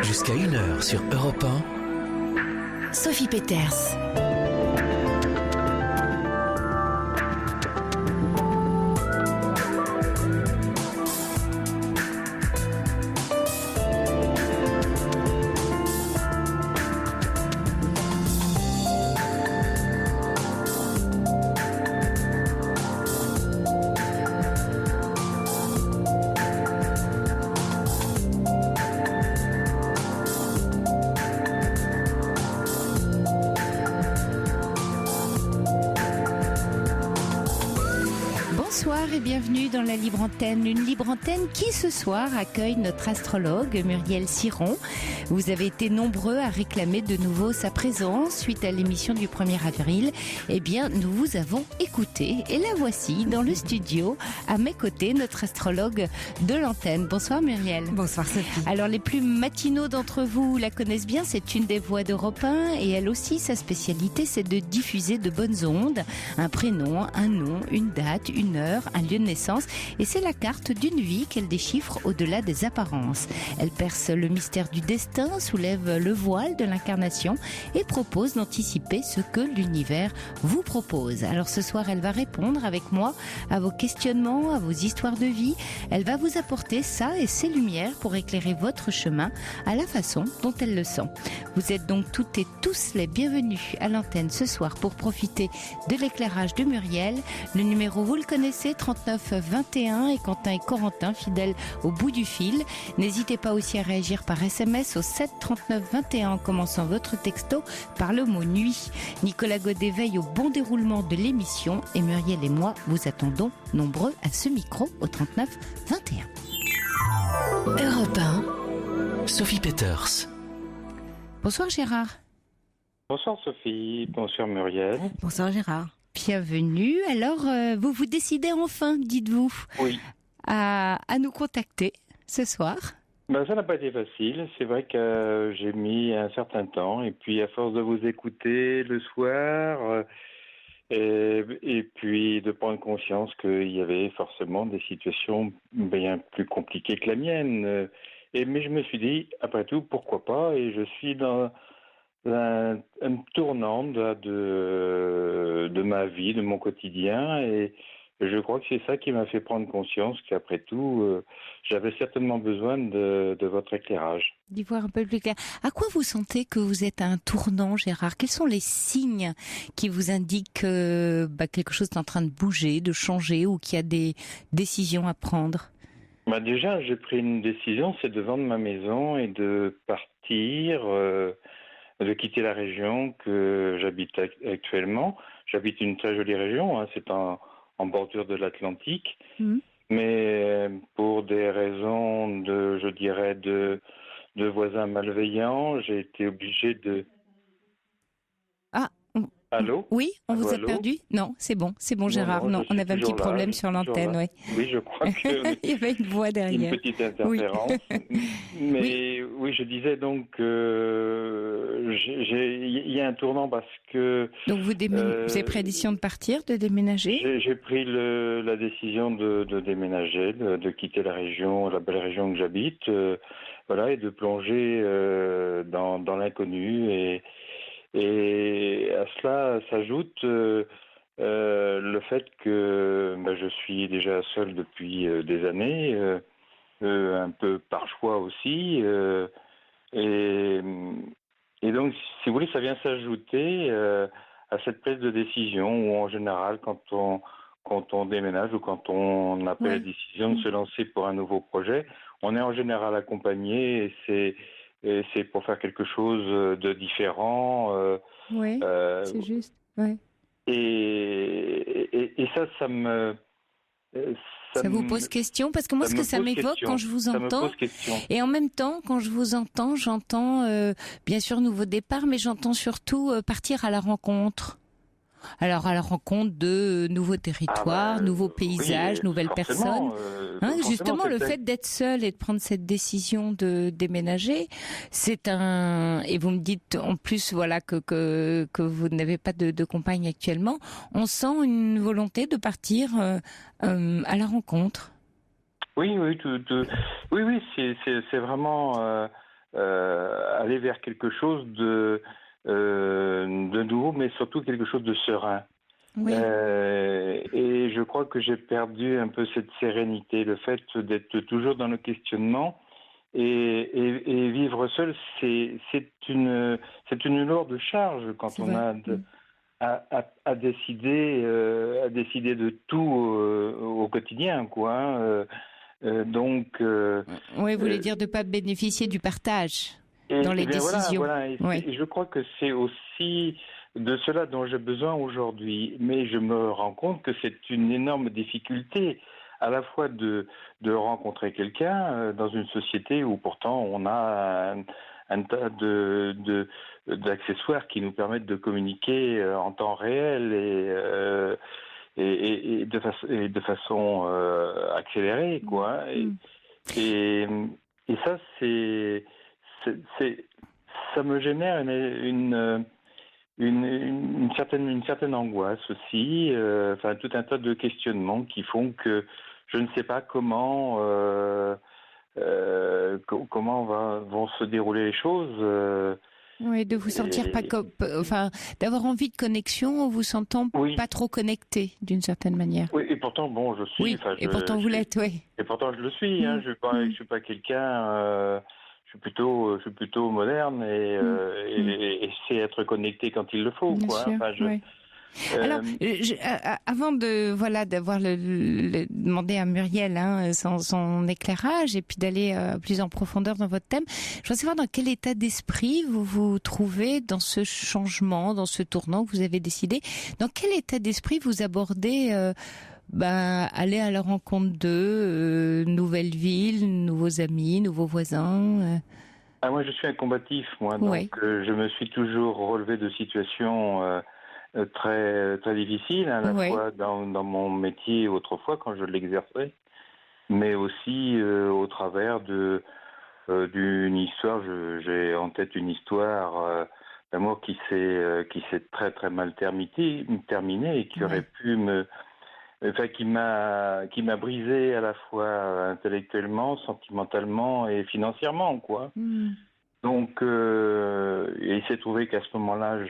Jusqu'à 1h sur Europe 1. Sophie Peters. Bonsoir et bienvenue dans la Libre Antenne. Une Libre Antenne qui ce soir accueille notre astrologue Muriel Siron. Vous avez été nombreux à réclamer de nouveau sa présence suite à l'émission du 1er avril. Eh bien, nous vous avons écouté et la voici dans le studio à mes côtés, notre astrologue de l'antenne. Bonsoir Muriel. Bonsoir Sophie. Alors les plus matinaux d'entre vous la connaissent bien, c'est une des voix d'Europe 1 et elle aussi, sa spécialité, c'est de diffuser de bonnes ondes, un prénom, un nom, une date, une heure, un lieu de naissance, et c'est la carte d'une vie qu'elle déchiffre au-delà des apparences. Elle perce le mystère du destin, soulève le voile de l'incarnation et propose d'anticiper ce que l'univers vous propose. Alors ce soir, elle va répondre avec moi à vos questionnements, à vos histoires de vie. Elle va vous apporter ça et ses lumières pour éclairer votre chemin à la façon dont elle le sent. Vous êtes donc toutes et tous les bienvenus à l'antenne ce soir pour profiter de l'éclairage de Muriel. Le numéro, vous le connaissez, 39 21, et Quentin et Corentin, fidèles au bout du fil. N'hésitez pas aussi à réagir par SMS au 7 39 21 en commençant votre texto par le mot nuit. Nicolas Godet veille au bon déroulement de l'émission et Muriel et moi vous attendons nombreux à ce micro au 39 21. Europe 1. Sophie Peters. Bonsoir Gérard. Bonsoir Sophie, bonsoir Muriel. Bonsoir Gérard. Bienvenue. Alors, vous vous décidez enfin, dites-vous, Oui. à nous contacter ce soir. Ça n'a pas été facile. C'est vrai que j'ai mis un certain temps. Et puis, à force de vous écouter le soir, et puis de prendre conscience qu'il y avait forcément des situations bien plus compliquées que la mienne. Mais je me suis dit, après tout, pourquoi pas. Et je suis dans un tournant de ma vie, de mon quotidien, et je crois que c'est ça qui m'a fait prendre conscience qu'après tout, j'avais certainement besoin de votre éclairage. D'y voir un peu plus clair. À quoi vous sentez que vous êtes à un tournant, Gérard ? Quels sont les signes qui vous indiquent que quelque chose est en train de bouger, de changer, ou qu'il y a des décisions à prendre ? Déjà, j'ai pris une décision, c'est de vendre ma maison et de partir, de quitter la région que j'habite actuellement. J'habite une très jolie région, c'est en bordure de l'Atlantique, mais pour des raisons de voisins malveillants, j'ai été obligé de... Allô ? Oui, on vous a perdu ? Non, c'est bon Gérard. Non, on avait un petit problème sur l'antenne, oui. Oui, je crois que... Il y avait une voix derrière. Une petite interférence. Mais oui, je disais donc il y a un tournant parce que... Donc vous avez pris la décision de partir, de déménager ? J'ai pris la décision de déménager, de quitter la région, la belle région que j'habite, et de plonger dans l'inconnu. Et à cela s'ajoute le fait que je suis déjà seul depuis des années, un peu par choix aussi, et donc, si vous voulez, ça vient s'ajouter à cette prise de décision où, en général, quand on déménage ou quand on a pris la décision de se lancer pour un nouveau projet, on est en général accompagné et c'est pour faire quelque chose de différent. C'est juste. Ouais. Et ça me... Ça vous pose question ? Parce que moi, ce que ça m'évoque quand je vous entends, et en même temps, quand je vous entends, j'entends bien sûr nouveau départ, mais j'entends surtout partir à la rencontre. Alors, à la rencontre de nouveaux territoires, nouveaux paysages, nouvelles personnes. Justement, le fait d'être seul et de prendre cette décision de déménager, c'est et vous me dites en plus, que vous n'avez pas de compagne actuellement. On sent une volonté de partir à la rencontre. Oui, c'est vraiment aller vers quelque chose de nouveau, mais surtout quelque chose de serein. Oui. Et je crois que j'ai perdu un peu cette sérénité, le fait d'être toujours dans le questionnement. Et vivre seul, c'est une lourde charge quand C'est on vrai. à décider de tout au quotidien, quoi. Donc, Oui, vous voulez dire de ne pas bénéficier du partage dans les bien décisions. Voilà. Oui. Et je crois que c'est aussi de cela dont j'ai besoin aujourd'hui. Mais je me rends compte que c'est une énorme difficulté à la fois de rencontrer quelqu'un dans une société où pourtant on a un tas d'accessoires qui nous permettent de communiquer en temps réel et de façon accélérée, quoi. Et ça, ça me génère une certaine angoisse aussi, enfin tout un tas de questionnements qui font que je ne sais pas comment vont se dérouler les choses. Oui, de vous sentir pas d'avoir envie de connexion en vous sentant pas trop connecté d'une certaine manière. Oui, et pourtant bon, je suis. Oui, et pourtant vous l'êtes, oui. Et pourtant je le suis. Hein, je suis pas quelqu'un. Je suis plutôt moderne et sais être connecté quand il le faut, Bien quoi. sûr, Enfin, oui. Alors, avant de d'avoir demander à Muriel son éclairage et puis d'aller plus en profondeur dans votre thème, je voudrais savoir dans quel état d'esprit vous vous trouvez dans ce changement, dans ce tournant que vous avez décidé. Dans quel état d'esprit vous abordez aller à la rencontre d'eux, nouvelle ville, nouveaux amis, nouveaux voisins. Moi, je suis un combatif, moi, donc je me suis toujours relevé de situations très très difficiles, à la fois dans mon métier autrefois quand je l'exerçais, mais aussi au travers d'une histoire. J'ai en tête une histoire d'amour qui s'est très très mal terminée et qui aurait pu qui m'a brisé à la fois intellectuellement, sentimentalement et financièrement, quoi. Donc, il s'est trouvé qu'à ce moment-là,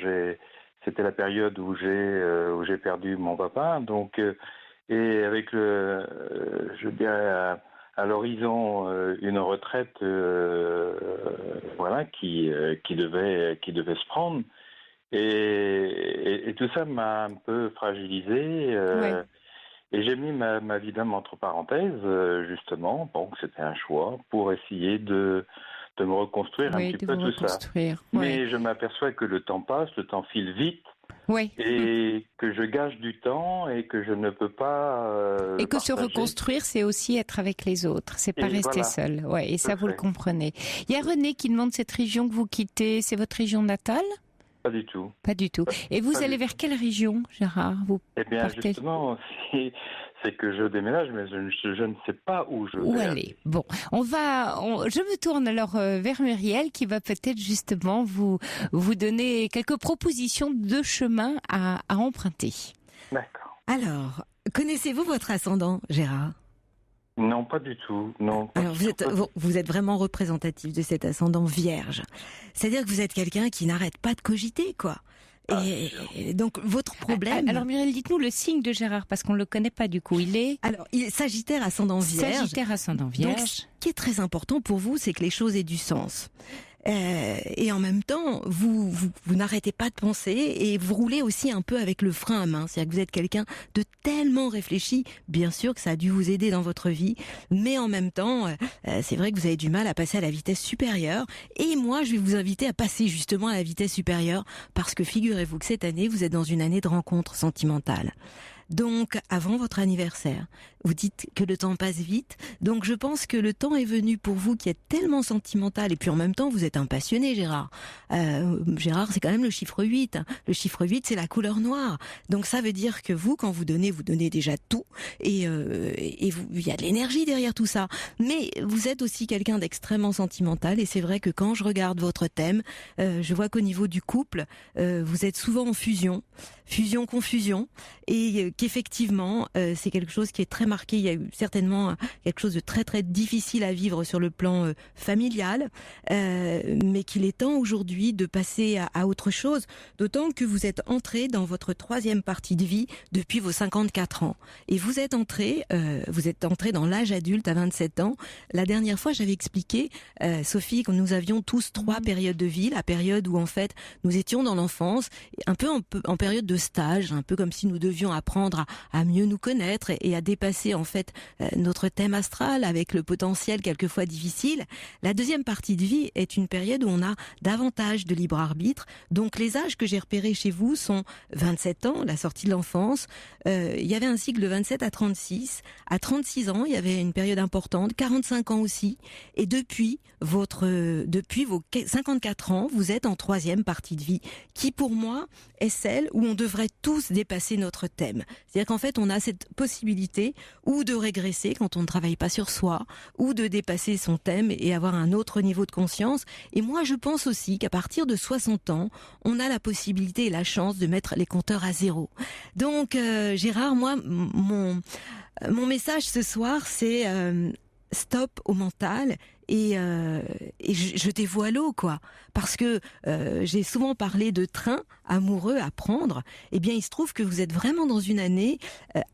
c'était la période où j'ai perdu mon papa. Donc, et avec je dirais à l'horizon une retraite, qui devait se prendre. Et tout ça m'a un peu fragilisé. Et j'ai mis ma vie d'homme entre parenthèses, justement. Bon, c'était un choix pour essayer de me reconstruire un petit peu tout ça. Mais je m'aperçois que le temps passe, le temps file vite. Et que je gâche du temps et que je ne peux pas et que se reconstruire, c'est aussi être avec les autres, c'est pas rester seul. Et ça, vous le comprenez. Il y a René qui demande cette région que vous quittez, c'est votre région natale ? Pas du tout. Pas du tout. Et vous allez vers quelle région, Gérard ? Eh bien, justement, c'est que je déménage, mais je ne sais pas où je vais. Où aller ? Bon, je me tourne alors vers Muriel qui va peut-être justement vous donner quelques propositions de chemin à emprunter. D'accord. Alors, connaissez-vous votre ascendant, Gérard ? Non, pas du tout. Non. Alors vous êtes vraiment représentatif de cet ascendant vierge. C'est-à-dire que vous êtes quelqu'un qui n'arrête pas de cogiter, quoi. Et donc votre problème... Alors Muriel, dites-nous le signe de Gérard, parce qu'on ne le connaît pas du coup. Il est Sagittaire ascendant vierge. Sagittaire ascendant vierge. Donc, ce qui est très important pour vous, c'est que les choses aient du sens. Et en même temps, vous n'arrêtez pas de penser et vous roulez aussi un peu avec le frein à main. C'est-à-dire que vous êtes quelqu'un de tellement réfléchi. Bien sûr que ça a dû vous aider dans votre vie, mais en même temps, c'est vrai que vous avez du mal à passer à la vitesse supérieure. Et moi, je vais vous inviter à passer justement à la vitesse supérieure parce que figurez-vous que cette année, vous êtes dans une année de rencontres sentimentales. Donc, avant votre anniversaire, vous dites que le temps passe vite. Donc, je pense que le temps est venu pour vous qui êtes tellement sentimental. Et puis, en même temps, vous êtes un passionné, Gérard. Gérard, c'est quand même le chiffre 8. Le chiffre 8, c'est la couleur noire. Donc, ça veut dire que vous, quand vous donnez déjà tout. Et il y a de l'énergie derrière tout ça. Mais vous êtes aussi quelqu'un d'extrêmement sentimental. Et c'est vrai que quand je regarde votre thème, je vois qu'au niveau du couple, vous êtes souvent en fusion-confusion. Et qu'effectivement, c'est quelque chose qui est très marqué. Il y a eu certainement quelque chose de très très difficile à vivre sur le plan familial, mais qu'il est temps aujourd'hui de passer à autre chose, d'autant que vous êtes entré dans votre troisième partie de vie depuis vos 54 ans. Et vous êtes entré dans l'âge adulte à 27 ans. La dernière fois, j'avais expliqué, Sophie, que nous avions tous 3 périodes de vie. La période où, en fait, nous étions dans l'enfance, un peu en période de stage, un peu comme si nous devions apprendre à mieux nous connaître et à dépasser, en fait, notre thème astral avec le potentiel quelquefois difficile. La deuxième partie de vie est une période où on a davantage de libre arbitre. Donc, les âges que j'ai repérés chez vous sont 27 ans, la sortie de l'enfance. Il y avait un cycle de 27 à 36. À 36 ans, il y avait une période importante, 45 ans aussi. Et depuis vos 54 ans, vous êtes en troisième partie de vie, qui pour moi est celle où on devrait tous dépasser notre thème. C'est-à-dire qu'en fait, on a cette possibilité ou de régresser quand on ne travaille pas sur soi, ou de dépasser son thème et avoir un autre niveau de conscience. Et moi, je pense aussi qu'à partir de 60 ans, on a la possibilité et la chance de mettre les compteurs à zéro. Donc, Gérard, moi, mon message ce soir, c'est stop au mental et jetez-vous à l'eau, quoi. Parce que j'ai souvent parlé de train amoureux à prendre. Eh bien, il se trouve que vous êtes vraiment dans une année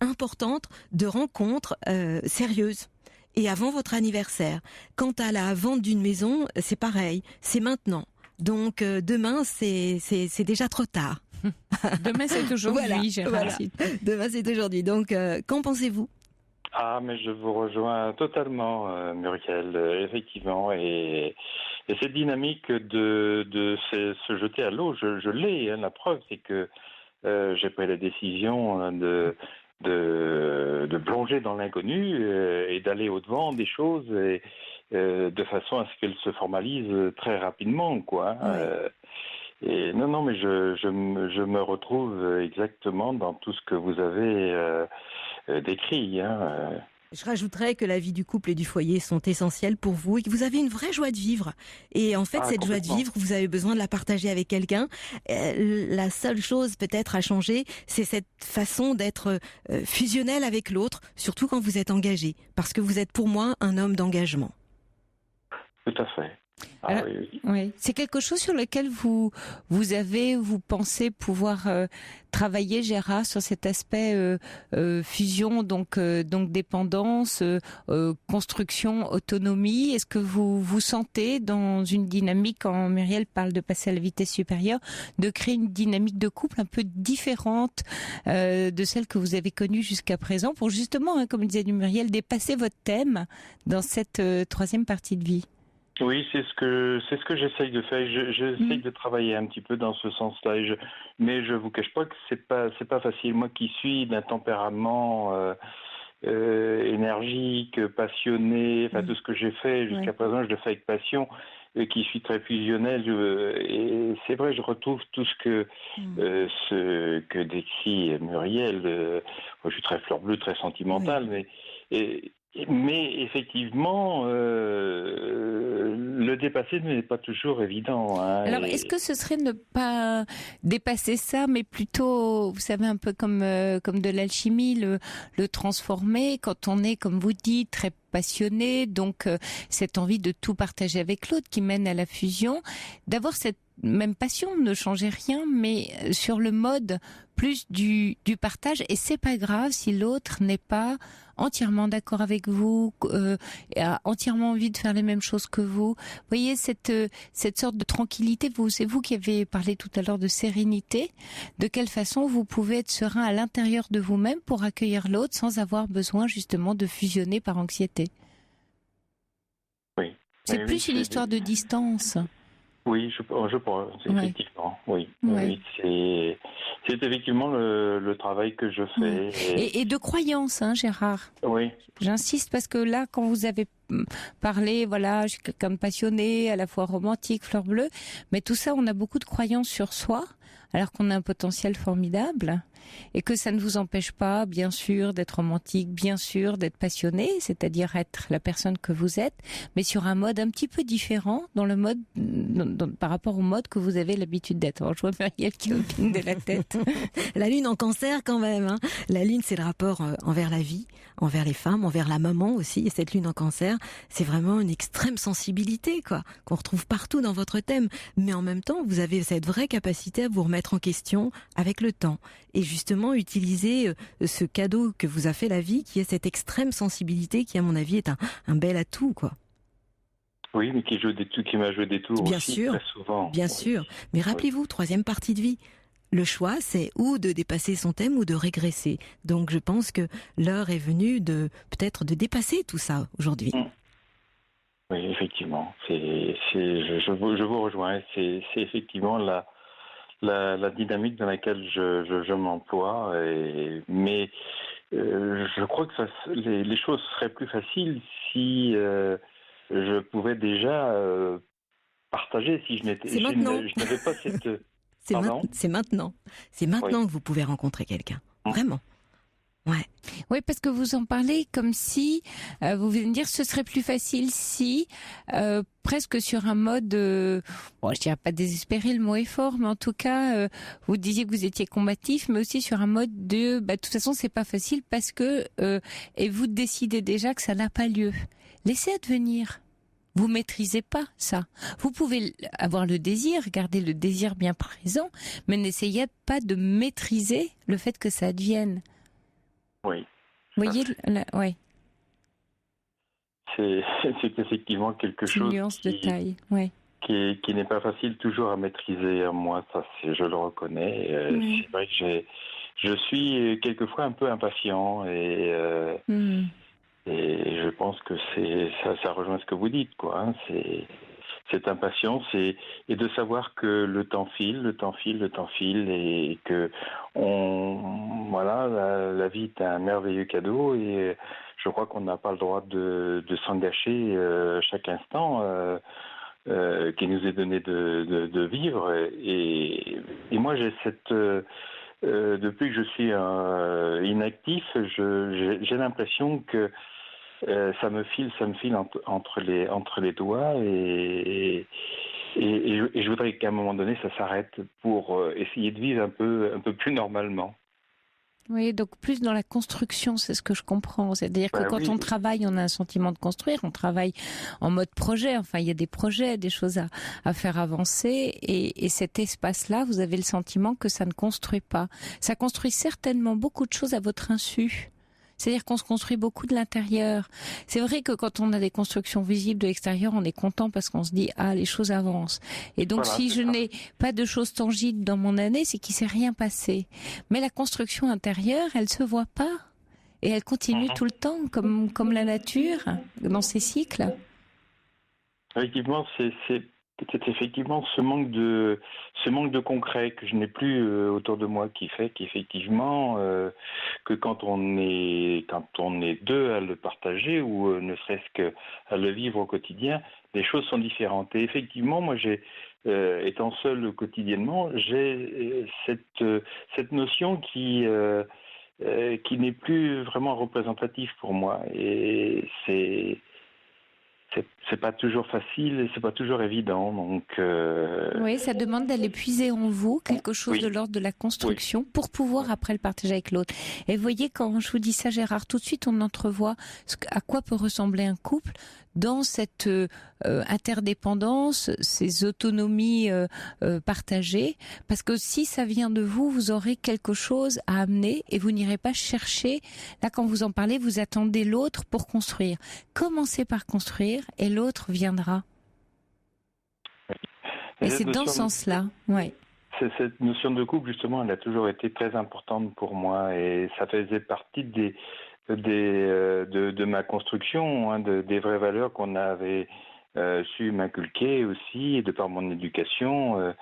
importante de rencontres sérieuses. Et avant votre anniversaire. Quant à la vente d'une maison, c'est pareil, c'est maintenant. Donc demain, c'est déjà trop tard. Demain, c'est aujourd'hui, voilà, Gérard. Voilà. Demain, c'est aujourd'hui. Donc, qu'en pensez-vous ? Ah, mais je vous rejoins totalement, Muriel, effectivement. Et cette dynamique de se jeter à l'eau, je l'ai. La preuve, c'est que j'ai pris la décision de plonger dans l'inconnu et d'aller au-devant des choses de façon à ce qu'elles se formalisent très rapidement, quoi. Oui. Et non, mais je me retrouve exactement dans tout ce que vous avez décrit. Je rajouterais que la vie du couple et du foyer sont essentielles pour vous et que vous avez une vraie joie de vivre. Et en fait, cette joie de vivre, vous avez besoin de la partager avec quelqu'un. La seule chose peut-être à changer, c'est cette façon d'être fusionnel avec l'autre, surtout quand vous êtes engagé. Parce que vous êtes pour moi un homme d'engagement. Tout à fait. Alors, oui. C'est quelque chose sur lequel vous pensez pouvoir travailler, Gérard, sur cet aspect fusion, donc dépendance, construction, autonomie. Est-ce que vous vous sentez dans une dynamique, quand Muriel parle de passer à la vitesse supérieure, de créer une dynamique de couple un peu différente de celle que vous avez connue jusqu'à présent, pour justement, comme disait Muriel, dépasser votre thème dans cette troisième partie de vie? Oui, c'est ce que j'essaye de faire. J'essaye de travailler un petit peu dans ce sens-là. Mais je vous cache pas que c'est pas facile. Moi qui suis d'un tempérament énergique, passionné, enfin tout ce que j'ai fait jusqu'à présent, je le fais avec passion, qui suis très fusionnel. Et c'est vrai, je retrouve tout ce que décrit Muriel. Moi, je suis très fleur bleue, très sentimental, mais effectivement, le dépasser n'est pas toujours évident. Alors, est-ce que ce serait ne pas dépasser ça, mais plutôt, vous savez, un peu comme de l'alchimie, le transformer quand on est, comme vous dites, très passionné, donc cette envie de tout partager avec l'autre qui mène à la fusion, d'avoir cette même passion, ne changer rien, mais sur le mode plus du partage. Et c'est pas grave si l'autre n'est pas entièrement d'accord avec vous, a entièrement envie de faire les mêmes choses que vous. Vous voyez cette sorte de tranquillité. C'est vous qui avez parlé tout à l'heure de sérénité. De quelle façon vous pouvez être serein à l'intérieur de vous-même pour accueillir l'autre sans avoir besoin justement de fusionner par anxiété. Oui. C'est plus une histoire de distance. Oui, je pense, effectivement, oui. C'est effectivement le travail que je fais. Et de croyance, Gérard. Oui. J'insiste parce que là, quand vous avez parlé, voilà, je suis quelqu'un de passionné, à la fois romantique, fleur bleue, mais tout ça, on a beaucoup de croyances sur soi. alors qu'on a un potentiel formidable et que ça ne vous empêche pas, bien sûr, d'être romantique, bien sûr, d'être passionné, c'est-à-dire être la personne que vous êtes, mais sur un mode un petit peu différent par rapport au mode que vous avez l'habitude d'être. Alors, je vois Marielle qui opine de la tête. La lune en cancer quand même, hein. La lune, c'est le rapport envers la vie, envers les femmes, envers la maman aussi. Et cette lune en cancer, c'est vraiment une extrême sensibilité, quoi, qu'on retrouve partout dans votre thème. Mais en même temps, vous avez cette vraie capacité à vous remettre en question avec le temps. Et justement, utiliser ce cadeau que vous a fait la vie, qui est cette extrême sensibilité, qui à mon avis est un bel atout, quoi. Oui, mais qui m'a joué des tours Bien aussi sûr, très souvent. bien sûr. Mais rappelez-vous, troisième partie de vie. Le choix, c'est ou de dépasser son thème ou de régresser. Donc, je pense que l'heure est venue peut-être de dépasser tout ça aujourd'hui. Oui, effectivement. Je vous rejoins. C'est effectivement la dynamique dans laquelle je m'emploie. Mais je crois que les choses seraient plus faciles si je pouvais déjà partager, si je n'avais pas cette... Pardon ? C'est maintenant. C'est maintenant que vous pouvez rencontrer quelqu'un. Vraiment. Ouais. Oui, parce que vous en parlez comme si, vous venez de dire, ce serait plus facile si, presque sur un mode, bon, je dirais pas désespéré, le mot est fort, mais en tout cas, vous disiez que vous étiez combatif, mais aussi sur un mode de, de toute façon, c'est pas facile parce que, et vous décidez déjà que ça n'a pas lieu. Laissez advenir. Vous maîtrisez pas ça. Vous pouvez avoir le désir, garder le désir bien présent, mais n'essayez pas de maîtriser le fait que ça advienne. Oui. Vous voyez, ouais. C'est effectivement quelque C'est une chose nuance de taille, ouais. qui n'est pas facile toujours à maîtriser. Moi, ça, je le reconnais. Oui. C'est vrai que je suis quelquefois un peu impatient et je pense que ça rejoint ce que vous dites, quoi. Hein. C'est cette impatience et de savoir que le temps file et que la vie est un merveilleux cadeau et je crois qu'on n'a pas le droit de s'en gâcher chaque instant qui nous est donné de vivre et moi j'ai cette depuis que je suis inactif, j'ai l'impression que ça me file entre les doigts et je voudrais qu'à un moment donné ça s'arrête pour essayer de vivre un peu plus normalement. Oui, donc plus dans la construction, c'est ce que je comprends. C'est-à-dire que quand on travaille, on a un sentiment de construire, on travaille en mode projet, enfin il y a des projets, des choses à faire avancer et cet espace-là, vous avez le sentiment que ça ne construit pas. Ça construit certainement beaucoup de choses à votre insu. C'est-à-dire qu'on se construit beaucoup de l'intérieur. C'est vrai que quand on a des constructions visibles de l'extérieur, on est content parce qu'on se dit « Ah, les choses avancent ». Et donc, si je n'ai pas de choses tangibles dans mon année, c'est qu'il ne s'est rien passé. Mais la construction intérieure, elle ne se voit pas. Et elle continue tout le temps, comme la nature, dans ses cycles. Effectivement, c'est effectivement ce manque de concret que je n'ai plus autour de moi qui fait qu'effectivement que quand on est deux à le partager ou ne serait-ce qu'à le vivre au quotidien, les choses sont différentes. Et effectivement, moi étant seul quotidiennement, j'ai cette notion qui n'est plus vraiment représentative pour moi. Et c'est pas toujours facile et c'est pas toujours évident, donc. Oui, ça demande d'aller puiser en vous quelque chose de l'ordre de la construction pour pouvoir après le partager avec l'autre. Et vous voyez, quand je vous dis ça, Gérard, tout de suite on entrevoit à quoi peut ressembler un couple dans cette interdépendance, ces autonomies partagées. Parce que si ça vient de vous, vous aurez quelque chose à amener et vous n'irez pas chercher. Là, quand vous en parlez, vous attendez l'autre pour construire. Commencez par construire et l'autre viendra. Et c'est dans ce sens-là, ouais. Cette notion de couple, justement, elle a toujours été très importante pour moi et ça faisait partie de ma construction, hein, des vraies valeurs qu'on avait su m'inculquer aussi, de par mon éducation.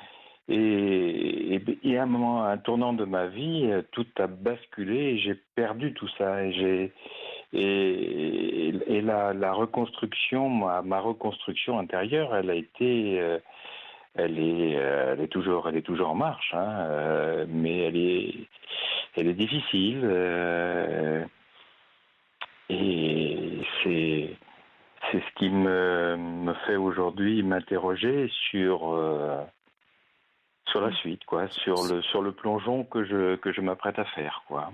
Et à un tournant de ma vie, tout a basculé et j'ai perdu tout ça. Et la reconstruction, ma reconstruction intérieure, elle a été elle est toujours en marche, hein, mais elle est difficile, et c'est ce qui me fait aujourd'hui m'interroger sur la suite, quoi, sur le plongeon que je m'apprête à faire, quoi.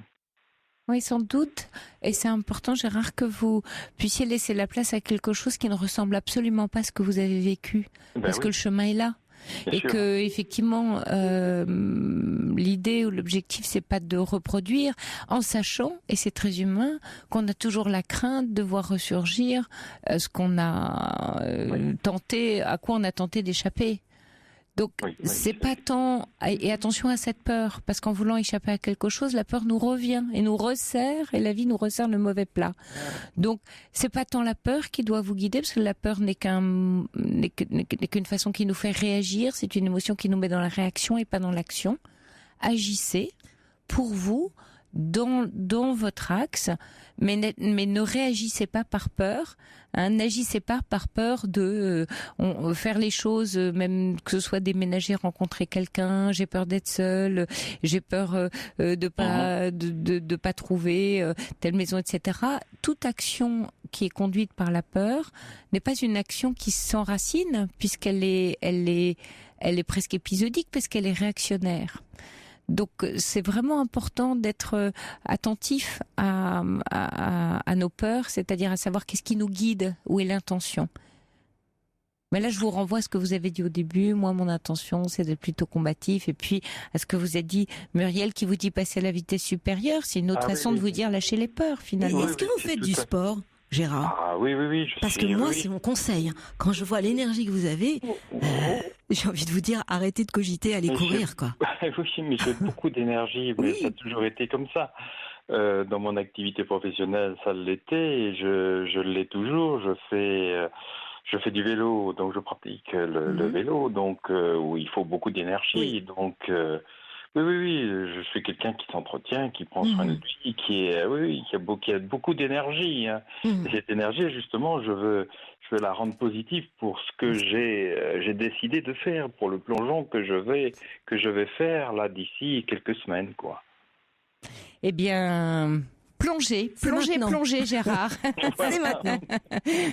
Oui, sans doute. Et c'est important, Gérard, que vous puissiez laisser la place à quelque chose qui ne ressemble absolument pas à ce que vous avez vécu. Parce que le chemin est là. Bien sûr. Que, effectivement, l'idée ou l'objectif, c'est pas de reproduire, en sachant, et c'est très humain, qu'on a toujours la crainte de voir ressurgir ce qu'on a tenté, à quoi on a tenté d'échapper. Donc, c'est pas tant, et attention à cette peur, parce qu'en voulant échapper à quelque chose, la peur nous revient et nous resserre, et la vie nous resserre le mauvais plat. Donc, c'est pas tant la peur qui doit vous guider, parce que la peur n'est qu'une façon qui nous fait réagir, c'est une émotion qui nous met dans la réaction et pas dans l'action. Agissez pour vous, dans votre axe, mais ne réagissez pas par peur, hein, n'agissez pas par peur de faire les choses, même que ce soit déménager, rencontrer quelqu'un, j'ai peur d'être seule, j'ai peur de pas trouver telle maison, etc. Toute action qui est conduite par la peur n'est pas une action qui s'enracine, puisqu'elle est presque épisodique, parce qu'elle est réactionnaire. Donc c'est vraiment important d'être attentif à nos peurs, c'est-à-dire à savoir qu'est-ce qui nous guide, où est l'intention. Mais là, je vous renvoie à ce que vous avez dit au début. Moi, mon intention, c'est d'être plutôt combatif. Et puis, à ce que vous avez dit, Muriel, qui vous dit passer à la vitesse supérieure, c'est une autre façon de vous dire lâcher les peurs, finalement. Est-ce que vous faites du sport, Gérard? Ah oui. Parce que moi, c'est mon conseil. Quand je vois l'énergie que vous avez, j'ai envie de vous dire, arrêtez de cogiter, allez courir, quoi. Oui, mais j'ai beaucoup d'énergie, mais ça a toujours été comme ça. Dans mon activité professionnelle, ça l'était, et je l'ai toujours. Je fais du vélo, donc je pratique le vélo, donc où il faut beaucoup d'énergie. Donc oui, je suis quelqu'un qui s'entretient, qui prend soin de lui, qui a beaucoup d'énergie, hein. Et cette énergie, justement, je veux la rendre positive pour ce que j'ai décidé de faire, pour le plongeon que je vais faire là d'ici quelques semaines, quoi. Eh bien, plongez, Gérard. C'est maintenant.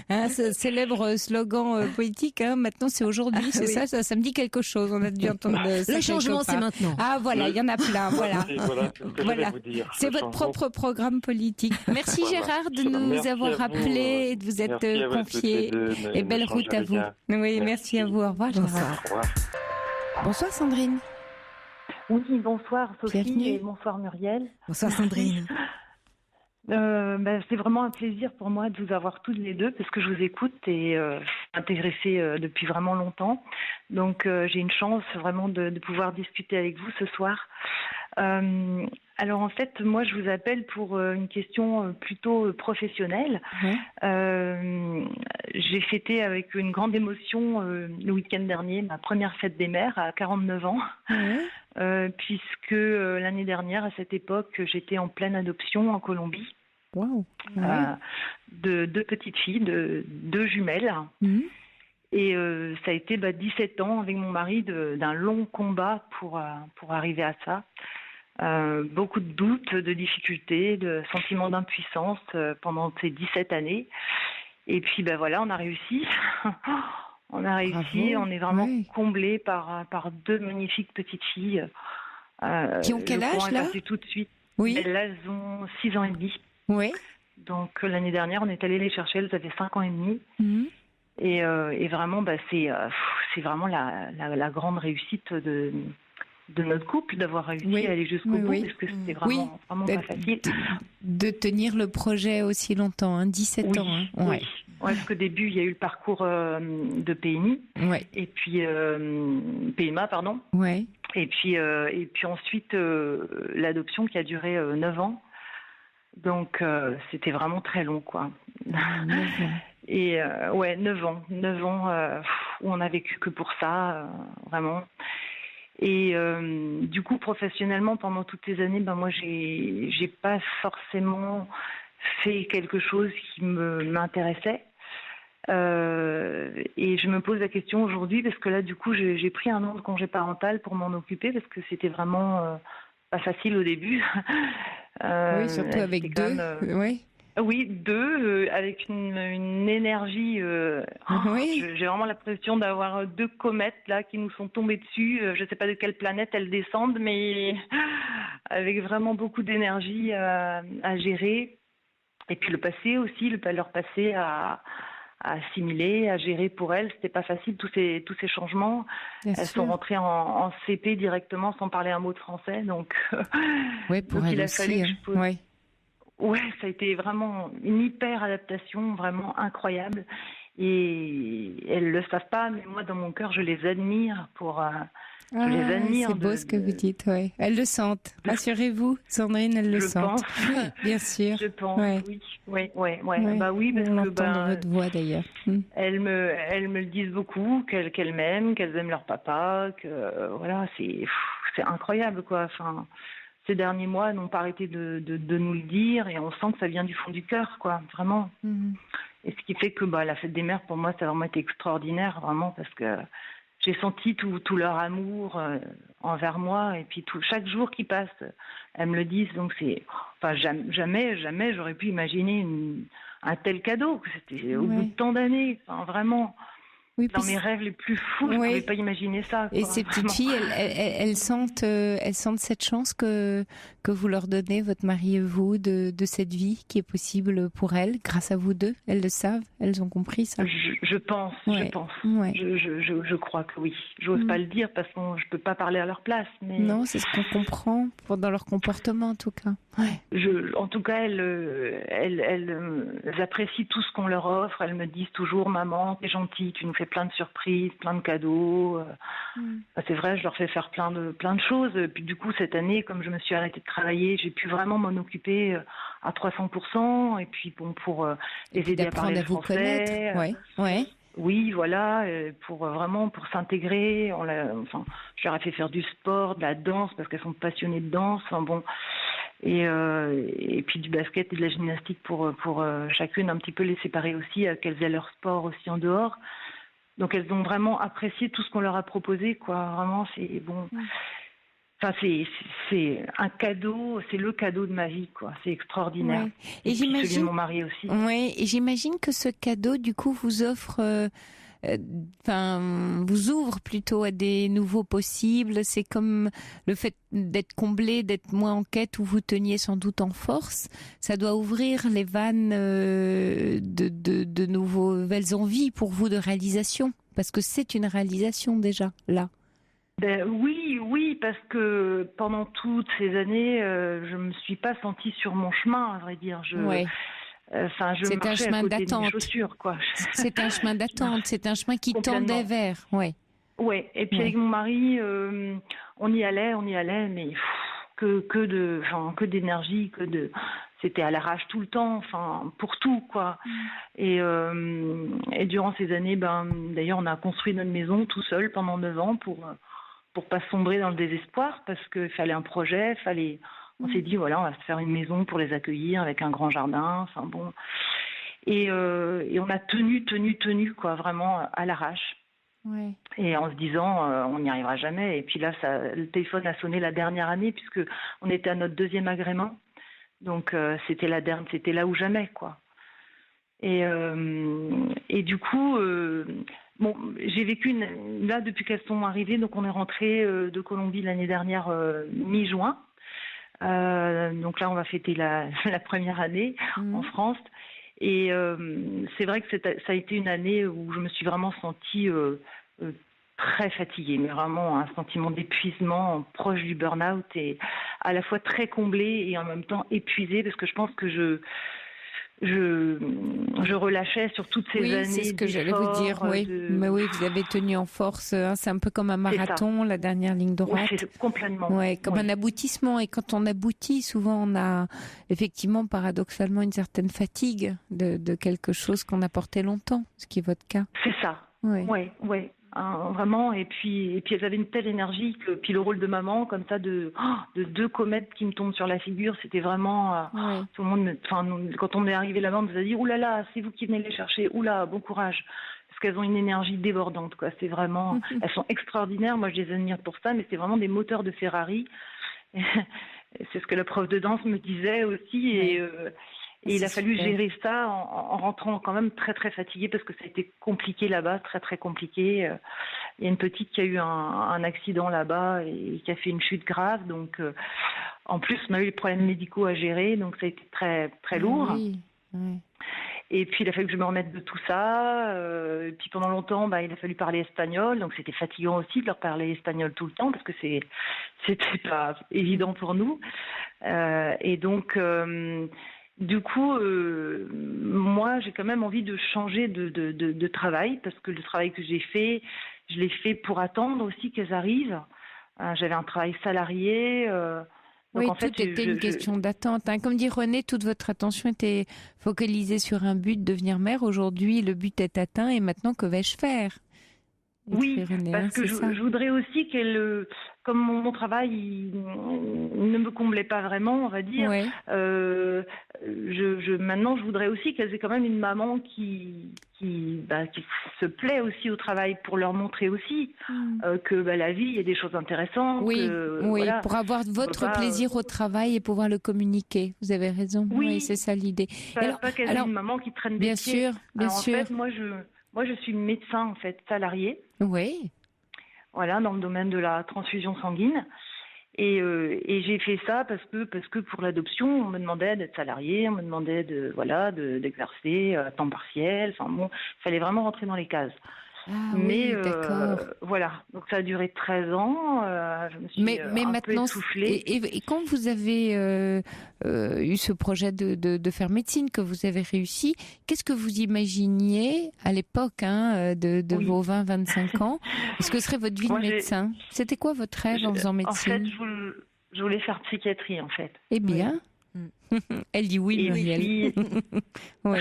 Hein, ce célèbre slogan politique, hein, maintenant c'est aujourd'hui, c'est ça me dit quelque chose. On a dû entendre ça. Le changement, c'est maintenant. Ah voilà, il y en a plein, voilà. Voilà. C'est votre propre programme politique. Merci Gérard de nous avoir rappelé et de vous être confié. Et belle route à vous. Oui, merci à vous. Au revoir Gérard. Bonsoir Sandrine. Oui, bonsoir Sophie. Bienvenue. Et bonsoir Muriel. Bonsoir Sandrine. C'est vraiment un plaisir pour moi de vous avoir toutes les deux, parce que je vous écoute et je suis intéressée depuis vraiment longtemps. Donc j'ai une chance vraiment de pouvoir discuter avec vous ce soir. Alors en fait, moi je vous appelle pour une question plutôt professionnelle. J'ai fêté avec une grande émotion le week-end dernier ma première fête des mères à 49 ans. Puisque l'année dernière, à cette époque, j'étais en pleine adoption en Colombie. Wow. De deux petites filles, de deux jumelles. Et ça a été 17 ans avec mon mari d'un long combat pour arriver à ça. Beaucoup de doutes, de difficultés, de sentiments d'impuissance pendant ces 17 années. Et puis voilà, on a réussi. On a réussi, on est vraiment comblés par deux magnifiques petites filles. Qui ont quel âge là? Tout de suite. Oui. Elles ont 6 ans et demi. Oui. Donc l'année dernière, on est allé les chercher, elles avaient 5 ans et demi. Et vraiment, c'est vraiment la grande réussite de notre couple, d'avoir réussi à aller jusqu'au bout, parce que c'était vraiment pas facile. De tenir le projet aussi longtemps, hein, 17 ans. Hein. Oui. Parce qu'au début, il y a eu le parcours de PMI, et puis PMA, pardon. Et puis ensuite, l'adoption qui a duré 9 ans. Donc, c'était vraiment très long, quoi. Et 9 ans. 9 ans où on n'a vécu que pour ça, vraiment. Et du coup, professionnellement, pendant toutes ces années, moi, j'ai pas forcément fait quelque chose qui m'intéressait. Et je me pose la question aujourd'hui parce que là, du coup, j'ai pris un an de congé parental pour m'en occuper parce que c'était vraiment pas facile au début. Oui, surtout avec deux. Oui. Oui, deux, avec une énergie. Oui. J'ai vraiment l'impression d'avoir deux comètes là qui nous sont tombées dessus. Je ne sais pas de quelle planète elles descendent, mais avec vraiment beaucoup d'énergie à gérer. Et puis le passé aussi, leur passé à assimiler, à gérer pour elles. C'était pas facile tous ces changements. Bien elles sûr. sont rentrées en CP directement sans parler un mot de français, donc. Oui, pour donc elles il a aussi. fallu que je pose. Oui. Ouais, ça a été vraiment une hyper adaptation, vraiment incroyable. Et elles le savent pas, mais moi dans mon cœur, je les admire je les admire. C'est beau ce que vous dites, oui. Elles le sentent. Rassurez-vous, Sandrine, elles le sentent. Je pense. Bien sûr. Je pense, oui. Ouais. Bah oui, parce on que l'entend dans votre voix d'ailleurs. Elles me le disent beaucoup, qu'elles m'aiment, qu'elles aiment leur papa, que voilà, c'est incroyable quoi. Enfin, ces derniers mois n'ont pas arrêté de nous le dire et on sent que ça vient du fond du cœur, quoi, vraiment. Et ce qui fait que la fête des mères, pour moi, ça a vraiment été extraordinaire, vraiment, parce que j'ai senti tout leur amour envers moi. Et puis chaque jour qui passe, elles me le disent. Donc jamais j'aurais pu imaginer un tel cadeau. C'était au bout de tant d'années, enfin, vraiment. Oui, dans mes rêves les plus fous, je ne pouvais pas imaginer ça. Et ces petites filles, elles sentent cette chance que vous leur donnez, votre mari et vous, de cette vie qui est possible pour elles, grâce à vous deux. Elles le savent, elles ont compris ça. Je pense. Ouais. Je crois que oui. J'ose pas le dire parce que je peux pas parler à leur place. Mais... Non, c'est ce qu'on comprend dans leur comportement en tout cas. Ouais. En tout cas, elles apprécient tout ce qu'on leur offre. Elles me disent toujours, maman, t'es gentille, tu nous fais plein de surprises, plein de cadeaux. C'est vrai, je leur fais faire plein de choses. Puis du coup, cette année, comme je me suis arrêtée de travailler, j'ai pu vraiment m'en occuper à 300%. Et puis bon, pour les aider à parler le français. Ouais. Oui, voilà, pour s'intégrer. Je leur ai fait faire du sport, de la danse, parce qu'elles sont passionnées de danse. Enfin, bon. Et puis du basket et de la gymnastique pour chacune, un petit peu les séparer aussi, qu'elles aient leur sport aussi en dehors. Donc elles ont vraiment apprécié tout ce qu'on leur a proposé, quoi. Vraiment, c'est bon. Enfin, c'est un cadeau, c'est le cadeau de ma vie, quoi. C'est extraordinaire. Ouais. Et j'imagine celui de mon mari aussi. Oui, et j'imagine que ce cadeau, du coup, vous offre, vous ouvre plutôt à des nouveaux possibles. C'est comme le fait d'être comblé, d'être moins en quête où vous teniez sans doute en force. Ça doit ouvrir les vannes de nouvelles envies pour vous de réalisation, parce que c'est une réalisation déjà là. Oui, parce que pendant toutes ces années, je me suis pas sentie sur mon chemin, à vrai dire. Je c'est un chemin d'attente. Quoi. C'est un chemin d'attente, c'est un chemin qui tendait vers. Ouais. Et puis avec mon mari, on y allait, mais que d'énergie, c'était à l'arrache tout le temps, enfin pour tout quoi. Et durant ces années, d'ailleurs, on a construit notre maison tout seul pendant 9 ans pour pas sombrer dans le désespoir, parce qu'il fallait un projet, on s'est dit voilà, on va se faire une maison pour les accueillir avec un grand jardin, enfin bon. Et on a tenu quoi, vraiment à l'arrache. Ouais. Et en se disant on n'y arrivera jamais. Et puis là, le téléphone a sonné la dernière année, puisque on était à notre 2e agrément. Donc c'était là ou jamais quoi. Et du coup, j'ai vécu là depuis qu'elles sont arrivées. Donc on est rentré de Colombie l'année dernière mi-juin. Donc là on va fêter la première année en France. Et c'est vrai que ça a été une année où je me suis vraiment sentie très fatiguée, mais vraiment un sentiment d'épuisement proche du burn-out, et à la fois très comblée et en même temps épuisée, parce que je pense que je relâchais sur toutes ces années. Oui, c'est ce que j'allais vous dire. Mais oui, vous avez tenu en force. C'est un peu comme un marathon, la dernière ligne droite. Oui, c'est complètement. Comme un aboutissement. Et quand on aboutit, souvent on a effectivement, paradoxalement, une certaine fatigue de quelque chose qu'on a porté longtemps, ce qui est votre cas. C'est ça. Oui. vraiment. Et puis elles avaient une telle énergie que puis le rôle de maman comme ça de 2 comètes qui me tombent sur la figure, c'était vraiment tout le monde. Quand on est arrivé là-bas, on nous a dit oulala, c'est vous qui venez les chercher, oula, bon courage. Parce qu'elles ont une énergie débordante, quoi. C'est vraiment, elles sont extraordinaires. Moi, je les admire pour ça, mais c'est vraiment des moteurs de Ferrari. C'est ce que la prof de danse me disait aussi, et il a fallu gérer ça en rentrant quand même très très fatiguée parce que ça a été compliqué là-bas, très très compliqué. Il y a une petite qui a eu un accident là-bas et qui a fait une chute grave, donc en plus on a eu les problèmes médicaux à gérer, donc ça a été très très lourd. Et puis il a fallu que je me remette de tout ça. Et puis pendant longtemps, il a fallu parler espagnol, donc c'était fatigant aussi de leur parler espagnol tout le temps parce que c'était pas évident pour nous. Et donc du coup, moi j'ai quand même envie de changer de travail parce que le travail que j'ai fait, je l'ai fait pour attendre aussi qu'elles arrivent. J'avais un travail salarié. Donc en fait, tout était une question d'attente. Comme dit René, toute votre attention était focalisée sur un but, devenir mère. Aujourd'hui, le but est atteint et maintenant, que vais-je faire ? Oui, parce que je voudrais aussi qu'elle, comme mon travail ne me comblait pas vraiment, on va dire, maintenant je voudrais aussi qu'elles aient quand même une maman qui se plaît aussi au travail pour leur montrer aussi que la vie, il y a des choses intéressantes. Voilà, pour avoir votre plaisir au travail et pouvoir le communiquer. Vous avez raison. Oui, c'est ça l'idée. Pas qu'elle ait une maman qui traîne des pieds. Bien sûr. En fait, moi, je suis médecin, en fait, salarié. Oui. Voilà, dans le domaine de la transfusion sanguine. Et j'ai fait ça parce que pour l'adoption, on me demandait d'être salarié, on me demandait d'exercer à temps partiel. Enfin bon, il fallait vraiment rentrer dans les cases. Mais voilà, donc ça a duré 13 ans. Je me suis un peu essoufflée. Et quand vous avez eu ce projet de faire médecine, que vous avez réussi, qu'est-ce que vous imaginiez à l'époque de vos 20-25 ans ? Ce que serait votre vie de médecin ? C'était quoi votre rêve en faisant médecine ? En fait, je voulais faire psychiatrie, en fait. Eh bien, elle dit oui, Muriel. Oui.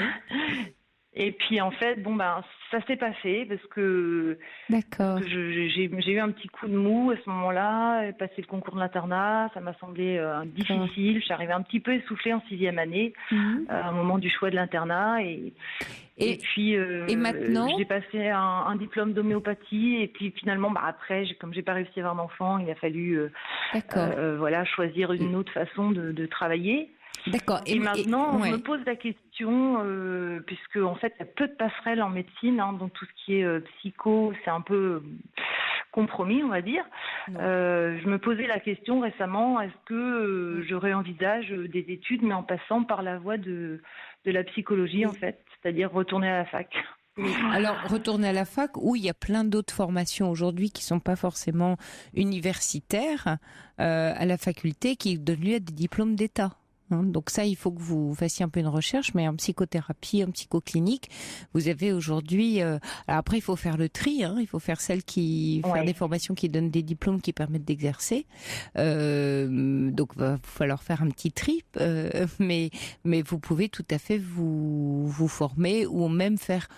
Et puis en fait, ça s'est pas fait parce que j'ai eu un petit coup de mou à ce moment-là, passer le concours de l'internat, ça m'a semblé difficile. Je suis arrivée un petit peu essoufflée en 6e année, au moment du choix de l'internat. Et puis maintenant, j'ai passé un diplôme d'homéopathie et puis finalement, après, comme j'ai pas réussi à avoir d'enfant, il a fallu choisir une autre façon de travailler. D'accord. Et maintenant, on me pose la question, puisque en fait, il y a peu de passerelles en médecine, donc tout ce qui est psycho, c'est un peu compromis, on va dire. Je me posais la question récemment, est-ce que je réenvisage des études, mais en passant par la voie de la psychologie, en fait, c'est-à-dire retourner à la fac. Alors, retourner à la fac, où il y a plein d'autres formations aujourd'hui qui ne sont pas forcément universitaires, à la faculté, qui donnent lieu à des diplômes d'État. Donc ça, il faut que vous fassiez un peu une recherche, mais en psychothérapie, en psychoclinique, vous avez aujourd'hui... alors après, il faut faire le tri, il faut faire faire des formations qui donnent des diplômes qui permettent d'exercer. Donc, il va falloir faire un petit tri, mais vous pouvez tout à fait vous former ou même faire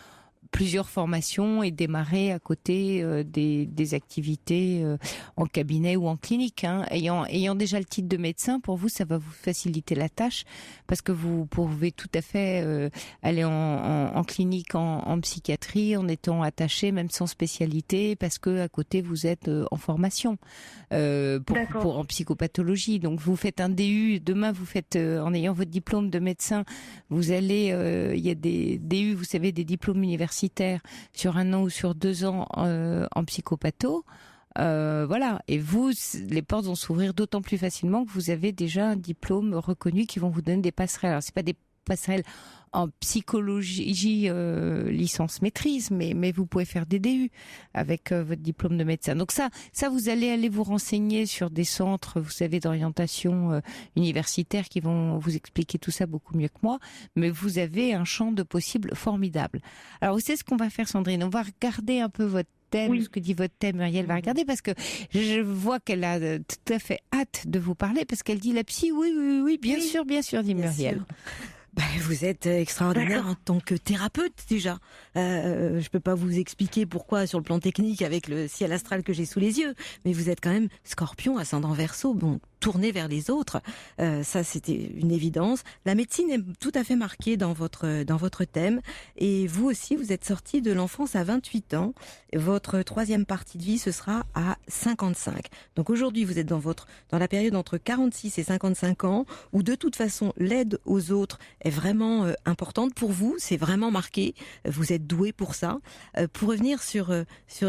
plusieurs formations et démarrer à côté des activités en cabinet ou en clinique. Ayant déjà le titre de médecin, pour vous, ça va vous faciliter la tâche parce que vous pouvez tout à fait aller en clinique, en psychiatrie, en étant attaché, même sans spécialité, parce que à côté, vous êtes en formation en psychopathologie. Donc, vous faites un DU. Demain, vous faites, en ayant votre diplôme de médecin, vous allez... il y a des DU, vous savez, des diplômes universitaires sur 1 an ou sur 2 ans en psychopatho. Voilà. Et vous, les portes vont s'ouvrir d'autant plus facilement que vous avez déjà un diplôme reconnu qui vont vous donner des passerelles. Alors, c'est pas des passerelles en psychologie licence maîtrise, mais vous pouvez faire des DU avec votre diplôme de médecin. Donc ça vous allez aller vous renseigner sur des centres, vous savez, d'orientation universitaire qui vont vous expliquer tout ça beaucoup mieux que moi, mais vous avez un champ de possibles formidable. Alors vous savez ce qu'on va faire, Sandrine, on va regarder un peu votre thème, ce que dit votre thème. Muriel va regarder parce que je vois qu'elle a tout à fait hâte de vous parler parce qu'elle dit la psy, oui, bien sûr, dit Muriel. Vous êtes extraordinaire en tant que thérapeute déjà. Je peux pas vous expliquer pourquoi sur le plan technique avec le ciel astral que j'ai sous les yeux, mais vous êtes quand même Scorpion, ascendant Verseau, tourné vers les autres. Ça, c'était une évidence. La médecine est tout à fait marquée dans votre thème. Et vous aussi, vous êtes sorti de l'enfance à 28 ans. Votre troisième partie de vie, ce sera à 55. Donc aujourd'hui, vous êtes dans la période entre 46 et 55 ans, où de toute façon, l'aide aux autres est vraiment importante pour vous. C'est vraiment marqué. Vous êtes doué pour ça. Pour revenir sur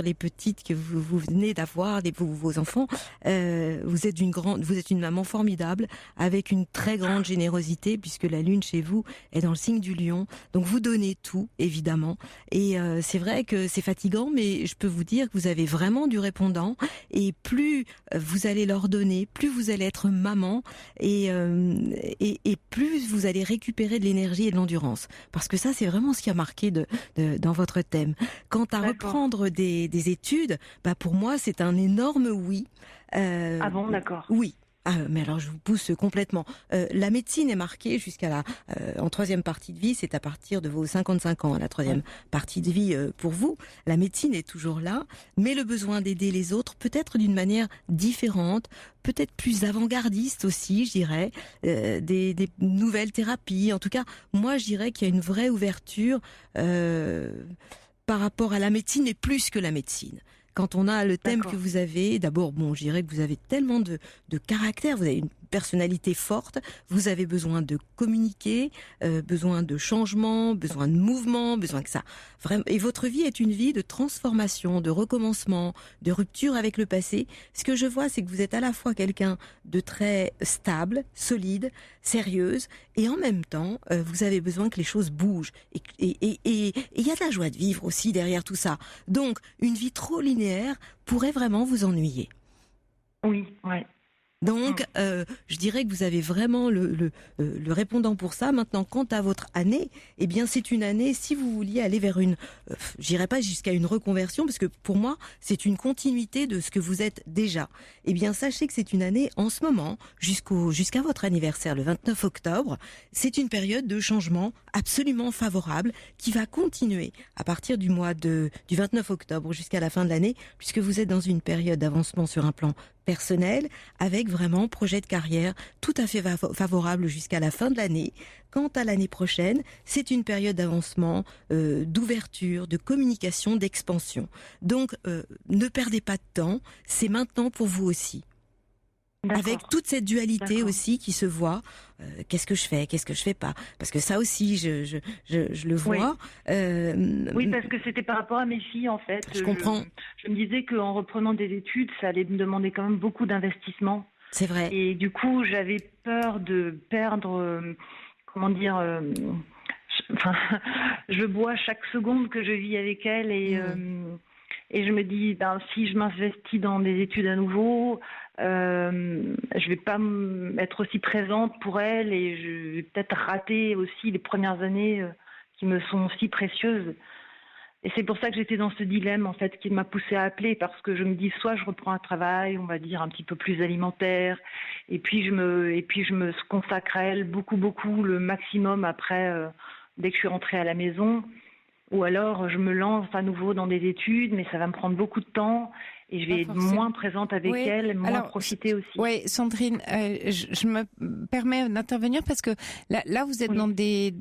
les petites que vous venez d'avoir, vos enfants, vous êtes une maman formidable avec une très grande générosité puisque la lune chez vous est dans le signe du lion. Donc vous donnez tout, évidemment. Et c'est vrai que c'est fatigant, mais je peux vous dire que vous avez vraiment du répondant. Et plus vous allez leur donner, plus vous allez être maman et plus vous allez récupérer de l'énergie et de l'endurance. Parce que ça, c'est vraiment ce qui a marqué dans votre thème. Quant à reprendre des études, pour moi, c'est un énorme oui. Ah bon, d'accord. Oui. Mais alors je vous pousse complètement. La médecine est marquée en troisième partie de vie, c'est à partir de vos 55 ans, la troisième partie de vie pour vous. La médecine est toujours là, mais le besoin d'aider les autres peut-être d'une manière différente, peut-être plus avant-gardiste aussi, je dirais, des nouvelles thérapies. En tout cas, moi je dirais qu'il y a une vraie ouverture par rapport à la médecine et plus que la médecine. Quand on a le thème que vous avez, d'abord, je dirais que vous avez tellement de caractère, vous avez une personnalité forte, vous avez besoin de communiquer, besoin de changement, besoin de mouvement, besoin que ça. Vraiment, et votre vie est une vie de transformation, de recommencement, de rupture avec le passé. Ce que je vois, c'est que vous êtes à la fois quelqu'un de très stable, solide, sérieuse, et en même temps, vous avez besoin que les choses bougent. Et il y a de la joie de vivre aussi derrière tout ça. Donc, une vie trop linéaire pourrait vraiment vous ennuyer. Oui, ouais. Donc, je dirais que vous avez vraiment le répondant pour ça. Maintenant, quant à votre année, eh bien, c'est une année, si vous vouliez aller vers j'irai pas jusqu'à une reconversion, parce que pour moi, c'est une continuité de ce que vous êtes déjà. Eh bien, sachez que c'est une année, en ce moment, jusqu'à votre anniversaire, le 29 octobre, c'est une période de changement absolument favorable qui va continuer à partir du 29 octobre jusqu'à la fin de l'année, puisque vous êtes dans une période d'avancement sur un plan personnel, avec vraiment projet de carrière tout à fait favorable jusqu'à la fin de l'année. Quant à l'année prochaine, c'est une période d'avancement, d'ouverture, de communication, d'expansion. Donc, ne perdez pas de temps, c'est maintenant pour vous aussi. D'accord. Avec toute cette dualité aussi qui se voit, qu'est-ce que je fais pas, parce que ça aussi je le vois. Oui, parce que c'était par rapport à mes filles en fait. Je comprends. Je me disais qu'en reprenant des études, ça allait me demander quand même beaucoup d'investissement. C'est vrai. Et du coup, j'avais peur de perdre, je bois chaque seconde que je vis avec elles et je me dis, si je m'investis dans des études à nouveau, je vais pas être aussi présente pour elles et je vais peut-être rater aussi les premières années qui me sont si précieuses. Et c'est pour ça que j'étais dans ce dilemme en fait qui m'a poussée à appeler, parce que je me dis soit je reprends un travail, on va dire un petit peu plus alimentaire, et puis je me consacre à elles beaucoup le maximum après dès que je suis rentrée à la maison. Ou alors je me lance à nouveau dans des études, mais ça va me prendre beaucoup de temps et je vais être moins présente avec elle, moins profiter aussi. Oui, Sandrine, je me permets d'intervenir parce que là vous êtes dans des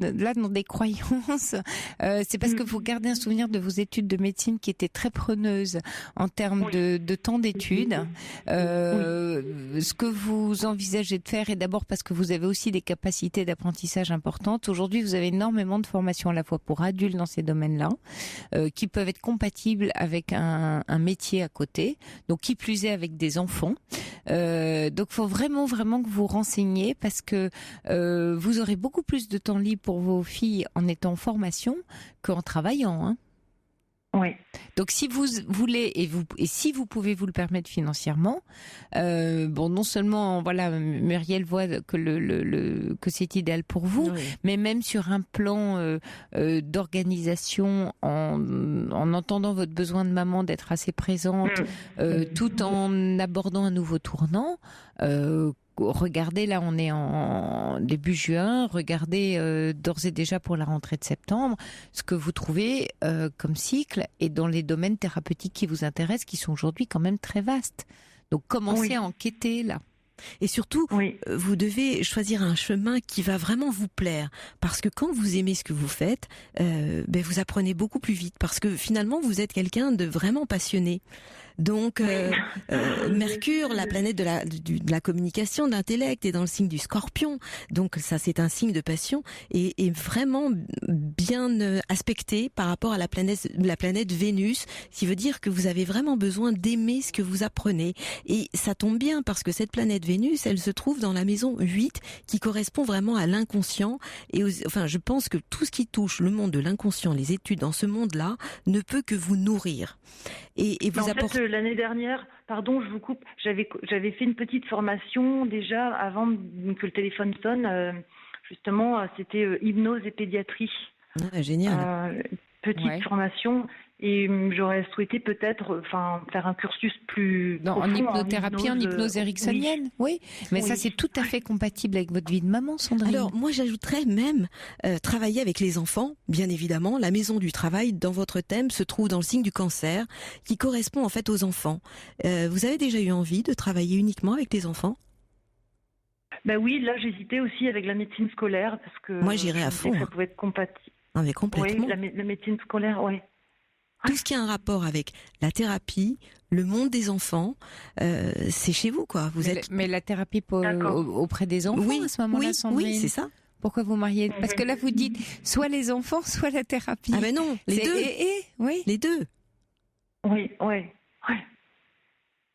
croyances. C'est parce que vous gardez un souvenir de vos études de médecine qui étaient très preneuses en termes de temps d'études. Ce que vous envisagez de faire est d'abord parce que vous avez aussi des capacités d'apprentissage importantes. Aujourd'hui, vous avez énormément de formations à la fois pour adultes dans ces domaines-là, qui peuvent être compatibles avec un métier à côté. Donc, qui plus est avec des enfants. Donc, faut vraiment que vous renseigniez parce que vous aurez beaucoup plus de temps libre pour vos filles en étant en formation qu'en travaillant. Hein. Oui. Donc si vous voulez et si vous pouvez vous le permettre financièrement, non seulement Muriel voit que que c'est idéal pour vous, mais même sur un plan d'organisation en entendant votre besoin de maman d'être assez présente, tout en abordant un nouveau tournant. regardez, là on est en début juin, regardez d'ores et déjà pour la rentrée de septembre ce que vous trouvez comme cycle et dans les domaines thérapeutiques qui vous intéressent, qui sont aujourd'hui quand même très vastes. Donc commencez à enquêter là. Et surtout, vous devez choisir un chemin qui va vraiment vous plaire. Parce que quand vous aimez ce que vous faites, vous apprenez beaucoup plus vite. Parce que finalement, vous êtes quelqu'un de vraiment passionné. Donc, Mercure, la planète de la communication, de l'intellect, est dans le signe du Scorpion. Donc, ça, c'est un signe de passion et vraiment bien aspecté par rapport à la planète Vénus, ce qui veut dire que vous avez vraiment besoin d'aimer ce que vous apprenez. Et ça tombe bien parce que cette planète Vénus, elle se trouve dans la maison 8, qui correspond vraiment à l'inconscient. Et je pense que tout ce qui touche le monde de l'inconscient, les études dans ce monde-là, ne peut que vous nourrir. Et vous apporter. L'année dernière, pardon, je vous coupe, j'avais fait une petite formation déjà avant que le téléphone sonne. Justement, c'était hypnose et pédiatrie. Ah, génial. Petite formation. Et j'aurais souhaité peut-être faire un cursus plus profond, en hypnothérapie, en hypnose ericksonienne. Oui. Mais ça, c'est tout à fait compatible avec votre vie de maman, Sandrine. Alors, moi, j'ajouterais même travailler avec les enfants, bien évidemment. La maison du travail, dans votre thème, se trouve dans le signe du Cancer, qui correspond en fait aux enfants. Vous avez déjà eu envie de travailler uniquement avec les enfants ? Oui, là, j'hésitais aussi avec la médecine scolaire, parce que moi, j'irais à fond. Ça pouvait être compatible. Non, mais complètement. Oui, la médecine scolaire, oui. Tout ce qui a un rapport avec la thérapie, le monde des enfants, c'est chez vous, quoi. Mais la thérapie auprès des enfants à ce moment-là, Sandrine. Oui, c'est ça. Pourquoi vous mariez ? Parce que là, vous dites soit les enfants, soit la thérapie. Ah ben non, les deux. Oui. Les deux. Oui.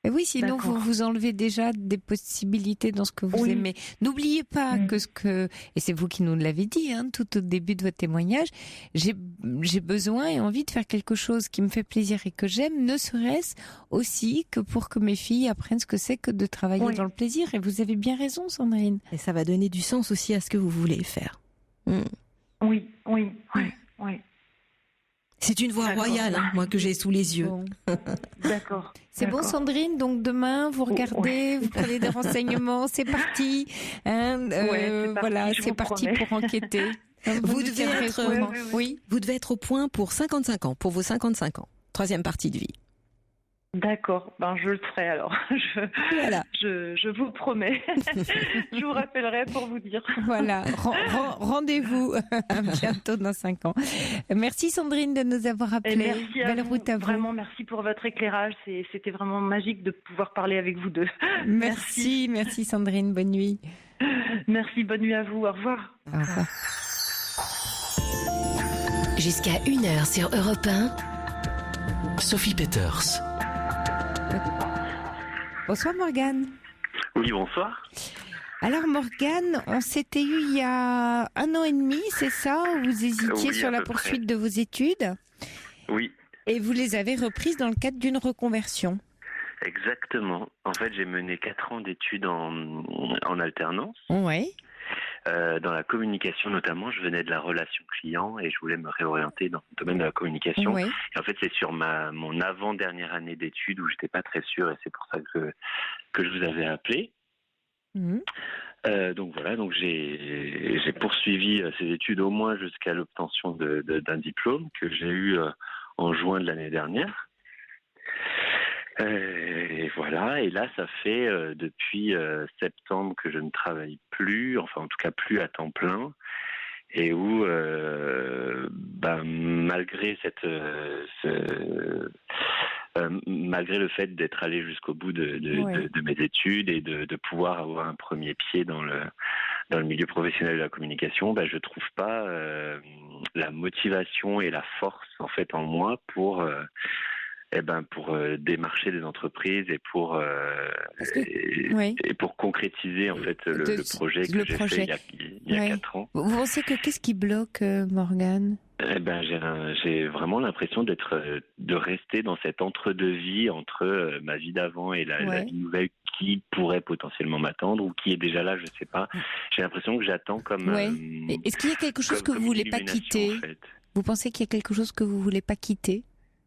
Et oui, sinon vous vous enlevez déjà des possibilités dans ce que vous aimez. N'oubliez pas et c'est vous qui nous l'avez dit tout au début de votre témoignage, j'ai besoin et envie de faire quelque chose qui me fait plaisir et que j'aime, ne serait-ce aussi que pour que mes filles apprennent ce que c'est que de travailler dans le plaisir. Et vous avez bien raison, Sandrine. Et ça va donner du sens aussi à ce que vous voulez faire. Oui. C'est une voie royale, moi, que j'ai sous les yeux. Bon. D'accord. C'est bon, Sandrine. Donc demain, vous regardez, vous prenez des renseignements. C'est parti. Voilà, c'est parti pour enquêter. Vous devez être au point pour 55 ans, pour vos 55 ans. 3e partie de vie. D'accord, je le ferai alors. Je vous promets. Je vous rappellerai pour vous dire. Voilà, rendez-vous bientôt dans 5 ans. Merci Sandrine de nous avoir appelés. Merci à vous. Route à vous. Vraiment, merci pour votre éclairage. C'était vraiment magique de pouvoir parler avec vous deux. Merci Sandrine, bonne nuit. Merci, bonne nuit à vous. Au revoir. Au revoir. Jusqu'à 1h sur Europe 1, Sophie Peters. Bonsoir Morgane. Oui, bonsoir. Alors Morgane, on s'était eu il y a 1 an et demi, c'est ça ? Vous hésitiez sur la poursuite de vos études ? Oui. Et vous les avez reprises dans le cadre d'une reconversion ? Exactement. En fait, j'ai mené 4 ans d'études en alternance. Oui. Dans la communication notamment, je venais de la relation client et je voulais me réorienter dans le domaine de la communication. Oui. Et en fait, c'est sur mon avant-dernière année d'études où j'étais pas très sûr et c'est pour ça que je vous avais appelé. Donc voilà, j'ai poursuivi ces études au moins jusqu'à l'obtention d'un diplôme que j'ai eu en juin de l'année dernière. Et voilà, et là ça fait depuis septembre que je ne travaille plus, enfin en tout cas plus à temps plein, et où malgré malgré le fait d'être allé jusqu'au bout de mes études et de pouvoir avoir un premier pied dans le milieu professionnel de la communication, je trouve pas la motivation et la force en fait en moi pour démarcher des entreprises et pour concrétiser en fait le projet que j'ai fait il y a 4 ans. Vous pensez que qu'est-ce qui bloque, Morgane ? J'ai vraiment l'impression de rester dans cette entre-deux-vie entre ma vie d'avant et la vie nouvelle qui pourrait potentiellement m'attendre ou qui est déjà là, je sais pas. J'ai l'impression que j'attends comme. Est-ce qu'il y a quelque chose que vous voulez pas quitter ? En fait. Vous pensez qu'il y a quelque chose que vous voulez pas quitter ?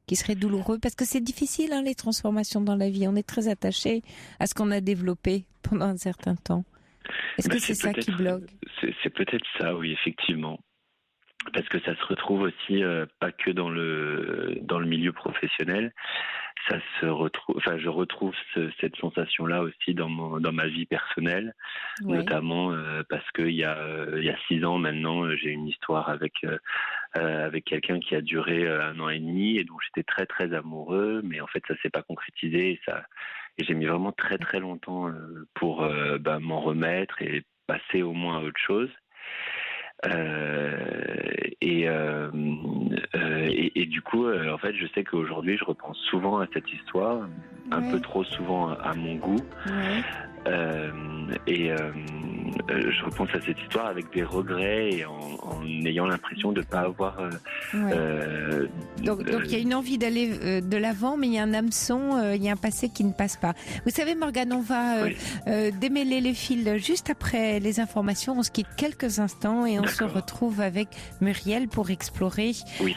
qui serait douloureux? Parce que c'est difficile, les transformations dans la vie. On est très attaché à ce qu'on a développé pendant un certain temps. Est-ce que c'est ça qui bloque? C'est peut-être ça, oui, effectivement. Parce que ça se retrouve aussi pas que dans le milieu professionnel. Ça se retrouve. Enfin, je retrouve cette sensation-là aussi dans ma vie personnelle, notamment parce que il y a 6 ans maintenant, j'ai une histoire avec quelqu'un qui a duré 1 an et demi et dont j'étais très très amoureux, mais en fait ça s'est pas concrétisé et j'ai mis vraiment très très longtemps pour m'en remettre et passer au moins à autre chose. Et du coup, en fait, je sais qu'aujourd'hui, je repense souvent à cette histoire, un peu trop souvent à mon goût. Je repense à cette histoire avec des regrets et en ayant l'impression de ne pas avoir... Donc il y a une envie d'aller de l'avant, mais il y a un hameçon, il y a un passé qui ne passe pas. Vous savez, Morgane, on va démêler les fils juste après les informations. On se quitte quelques instants et on se retrouve avec Muriel pour explorer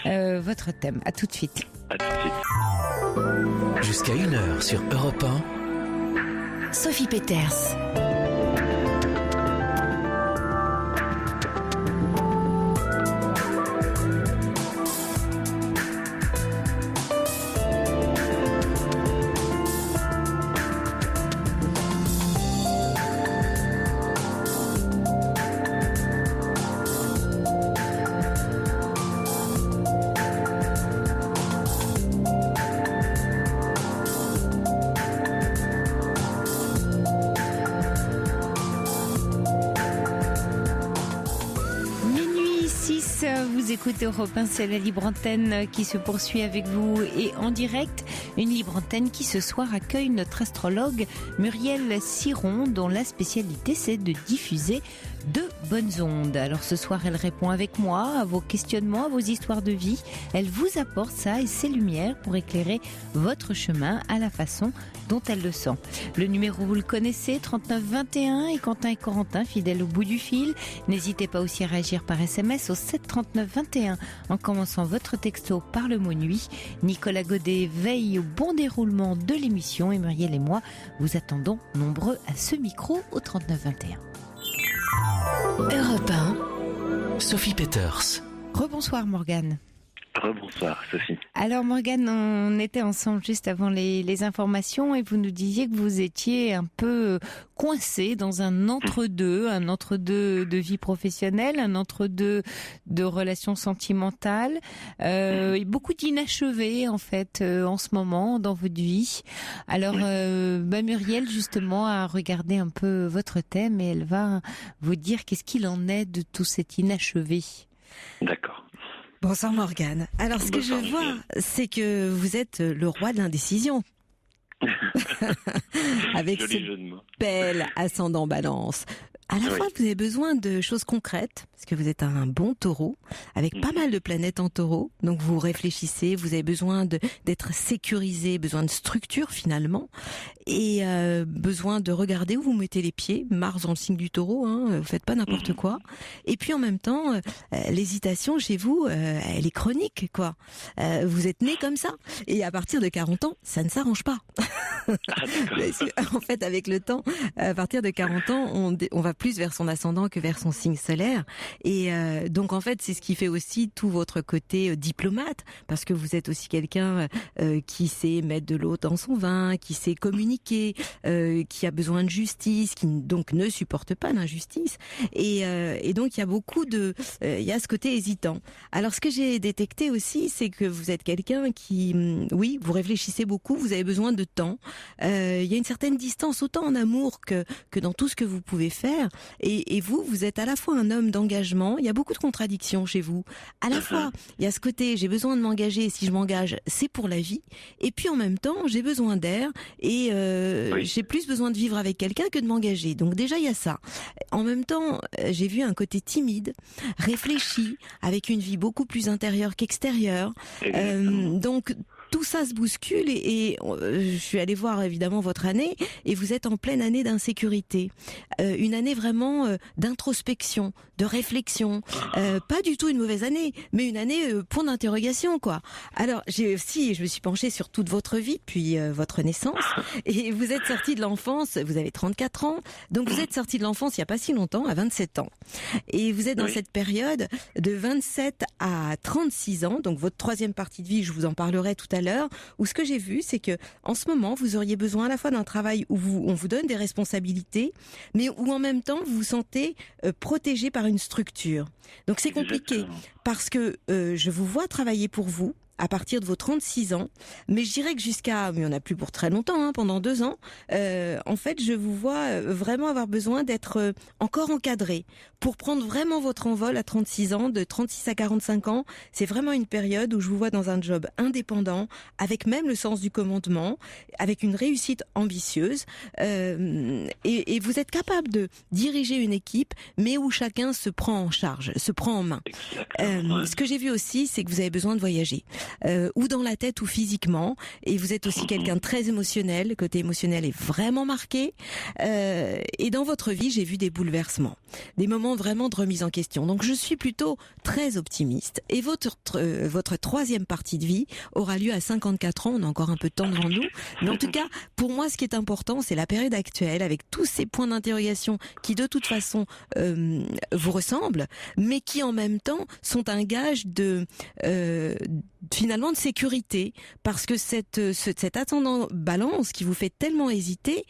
votre thème. À tout de suite. À tout de suite. Jusqu'à 1h sur Europe 1. Sophie Peters. Vous écoutez Europe 1, c'est la libre antenne qui se poursuit avec vous et en direct. Une libre antenne qui ce soir accueille notre astrologue Muriel Ciron, dont la spécialité c'est de diffuser de bonnes ondes. Alors ce soir, elle répond avec moi à vos questionnements, à vos histoires de vie. Elle vous apporte ça et ses lumières pour éclairer votre chemin à la façon dont elle le sent. Le numéro, vous le connaissez, 39 21, et Quentin et Corentin, fidèles au bout du fil. N'hésitez pas aussi à réagir par SMS au 7 39 21 en commençant votre texto par le mot nuit. Nicolas Godet veille au bon déroulement de l'émission et Muriel et moi vous attendons nombreux à ce micro au 39 21. Europe 1, Sophie Peters. Rebonsoir Morgane. Rebonsoir Sophie. Alors Morgane, on était ensemble juste avant les informations et vous nous disiez que vous étiez un peu coincé dans un entre-deux de vie professionnelle, un entre-deux de relations sentimentales, et beaucoup d'inachevés en fait en ce moment dans votre vie. Alors Muriel justement a regardé un peu votre thème et elle va vous dire qu'est-ce qu'il en est de tout cet inachevé. D'accord. Bonsoir Morgane. Alors ce que je vois, c'est que vous êtes le roi de l'indécision. Avec ce bel ascendant balance. À la fois, vous avez besoin de choses concrètes, parce que vous êtes un bon taureau, avec pas mal de planètes en taureau. Donc vous réfléchissez, vous avez besoin d'être sécurisé, besoin de structure finalement, et besoin de regarder où vous mettez les pieds. Mars dans le signe du taureau, vous faites pas n'importe quoi. Et puis en même temps, l'hésitation chez vous, elle est chronique, quoi. Vous êtes né comme ça, et à partir de 40 ans, ça ne s'arrange pas. En fait, avec le temps, à partir de 40 ans, on va plus vers son ascendant que vers son signe solaire. Et donc, en fait, c'est ce qui fait aussi tout votre côté diplomate, parce que vous êtes aussi quelqu'un qui sait mettre de l'eau dans son vin, qui sait communiquer, qui a besoin de justice, qui donc ne supporte pas l'injustice. Et donc, il y a beaucoup il y a ce côté hésitant. Alors, ce que j'ai détecté aussi, c'est que vous êtes quelqu'un qui, oui, vous réfléchissez beaucoup, vous avez besoin de temps. Il y a une certaine distance, autant en amour que dans tout ce que vous pouvez faire. Et vous êtes à la fois un homme d'engagement. Il y a beaucoup de contradictions chez vous. À la fois, il y a ce côté, j'ai besoin de m'engager. Si je m'engage, c'est pour la vie. Et puis en même temps, j'ai besoin d'air et j'ai plus besoin de vivre avec quelqu'un que de m'engager. Donc déjà, il y a ça. En même temps, j'ai vu un côté timide, réfléchi, avec une vie beaucoup plus intérieure qu'extérieure. Donc tout ça se bouscule et je suis allée voir évidemment votre année et vous êtes en pleine année d'insécurité, une année vraiment d'introspection, de réflexion, pas du tout une mauvaise année, mais une année point d'interrogation quoi. Alors je me suis penchée sur toute votre vie depuis votre naissance et vous êtes sorti de l'enfance, vous avez 34 ans, donc vous êtes sorti de l'enfance il y a pas si longtemps, à 27 ans, et vous êtes dans cette période de 27 à 36 ans, donc votre troisième partie de vie, je vous en parlerai tout à l'heure, où ce que j'ai vu, c'est que en ce moment, vous auriez besoin à la fois d'un travail où on vous donne des responsabilités, mais où en même temps, vous vous sentez protégé par une structure. Donc c'est compliqué, parce que je vous vois travailler pour vous, à partir de vos 36 ans, mais je dirais que mais il n'y en a plus pour très longtemps, pendant 2 ans, en fait, je vous vois vraiment avoir besoin d'être encore encadré pour prendre vraiment votre envol à 36 ans, de 36 à 45 ans. C'est vraiment une période où je vous vois dans un job indépendant, avec même le sens du commandement, avec une réussite ambitieuse, et vous êtes capable de diriger une équipe, mais où chacun se prend en charge, se prend en main. Ce que j'ai vu aussi, c'est que vous avez besoin de voyager. Ou dans la tête ou physiquement, et vous êtes aussi quelqu'un de très émotionnel, le côté émotionnel est vraiment marqué, et dans votre vie j'ai vu des bouleversements, des moments vraiment de remise en question, donc je suis plutôt très optimiste, et votre troisième partie de vie aura lieu à 54 ans, on a encore un peu de temps devant nous, mais en tout cas pour moi ce qui est important c'est la période actuelle avec tous ces points d'interrogation qui de toute façon vous ressemblent, mais qui en même temps sont un gage finalement de sécurité, parce que cet attendant balance qui vous fait tellement hésiter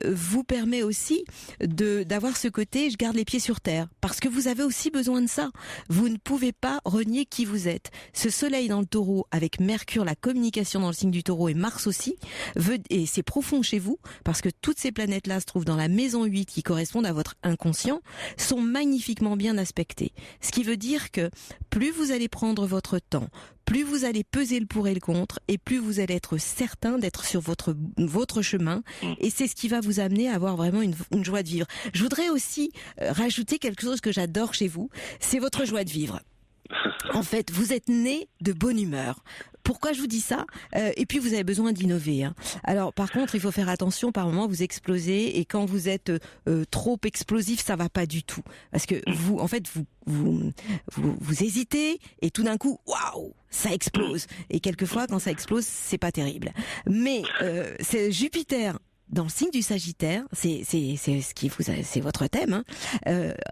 vous permet aussi d'avoir ce côté je garde les pieds sur terre, parce que vous avez aussi besoin de ça. Vous ne pouvez pas renier qui vous êtes. Ce soleil dans le taureau avec Mercure, la communication dans le signe du taureau, et Mars aussi, et c'est profond chez vous, parce que toutes ces planètes-là se trouvent dans la maison 8 qui correspondent à votre inconscient, sont magnifiquement bien aspectées. Ce qui veut dire que plus vous allez prendre votre temps, plus vous allez peser le pour et le contre, et plus vous allez être certain d'être sur votre chemin, et c'est ce qui va vous amener à avoir vraiment une joie de vivre. Je voudrais aussi rajouter quelque chose que j'adore chez vous, c'est votre joie de vivre. En fait, vous êtes né de bonne humeur. Pourquoi je vous dis ça ? Et puis vous avez besoin d'innover. Alors par contre, il faut faire attention, par moment vous explosez, et quand vous êtes trop explosif, ça va pas du tout. Parce que vous hésitez, et tout d'un coup, waouh, ça explose. Et quelquefois, quand ça explose, c'est pas terrible. Mais c'est Jupiter dans le signe du Sagittaire, c'est votre thème,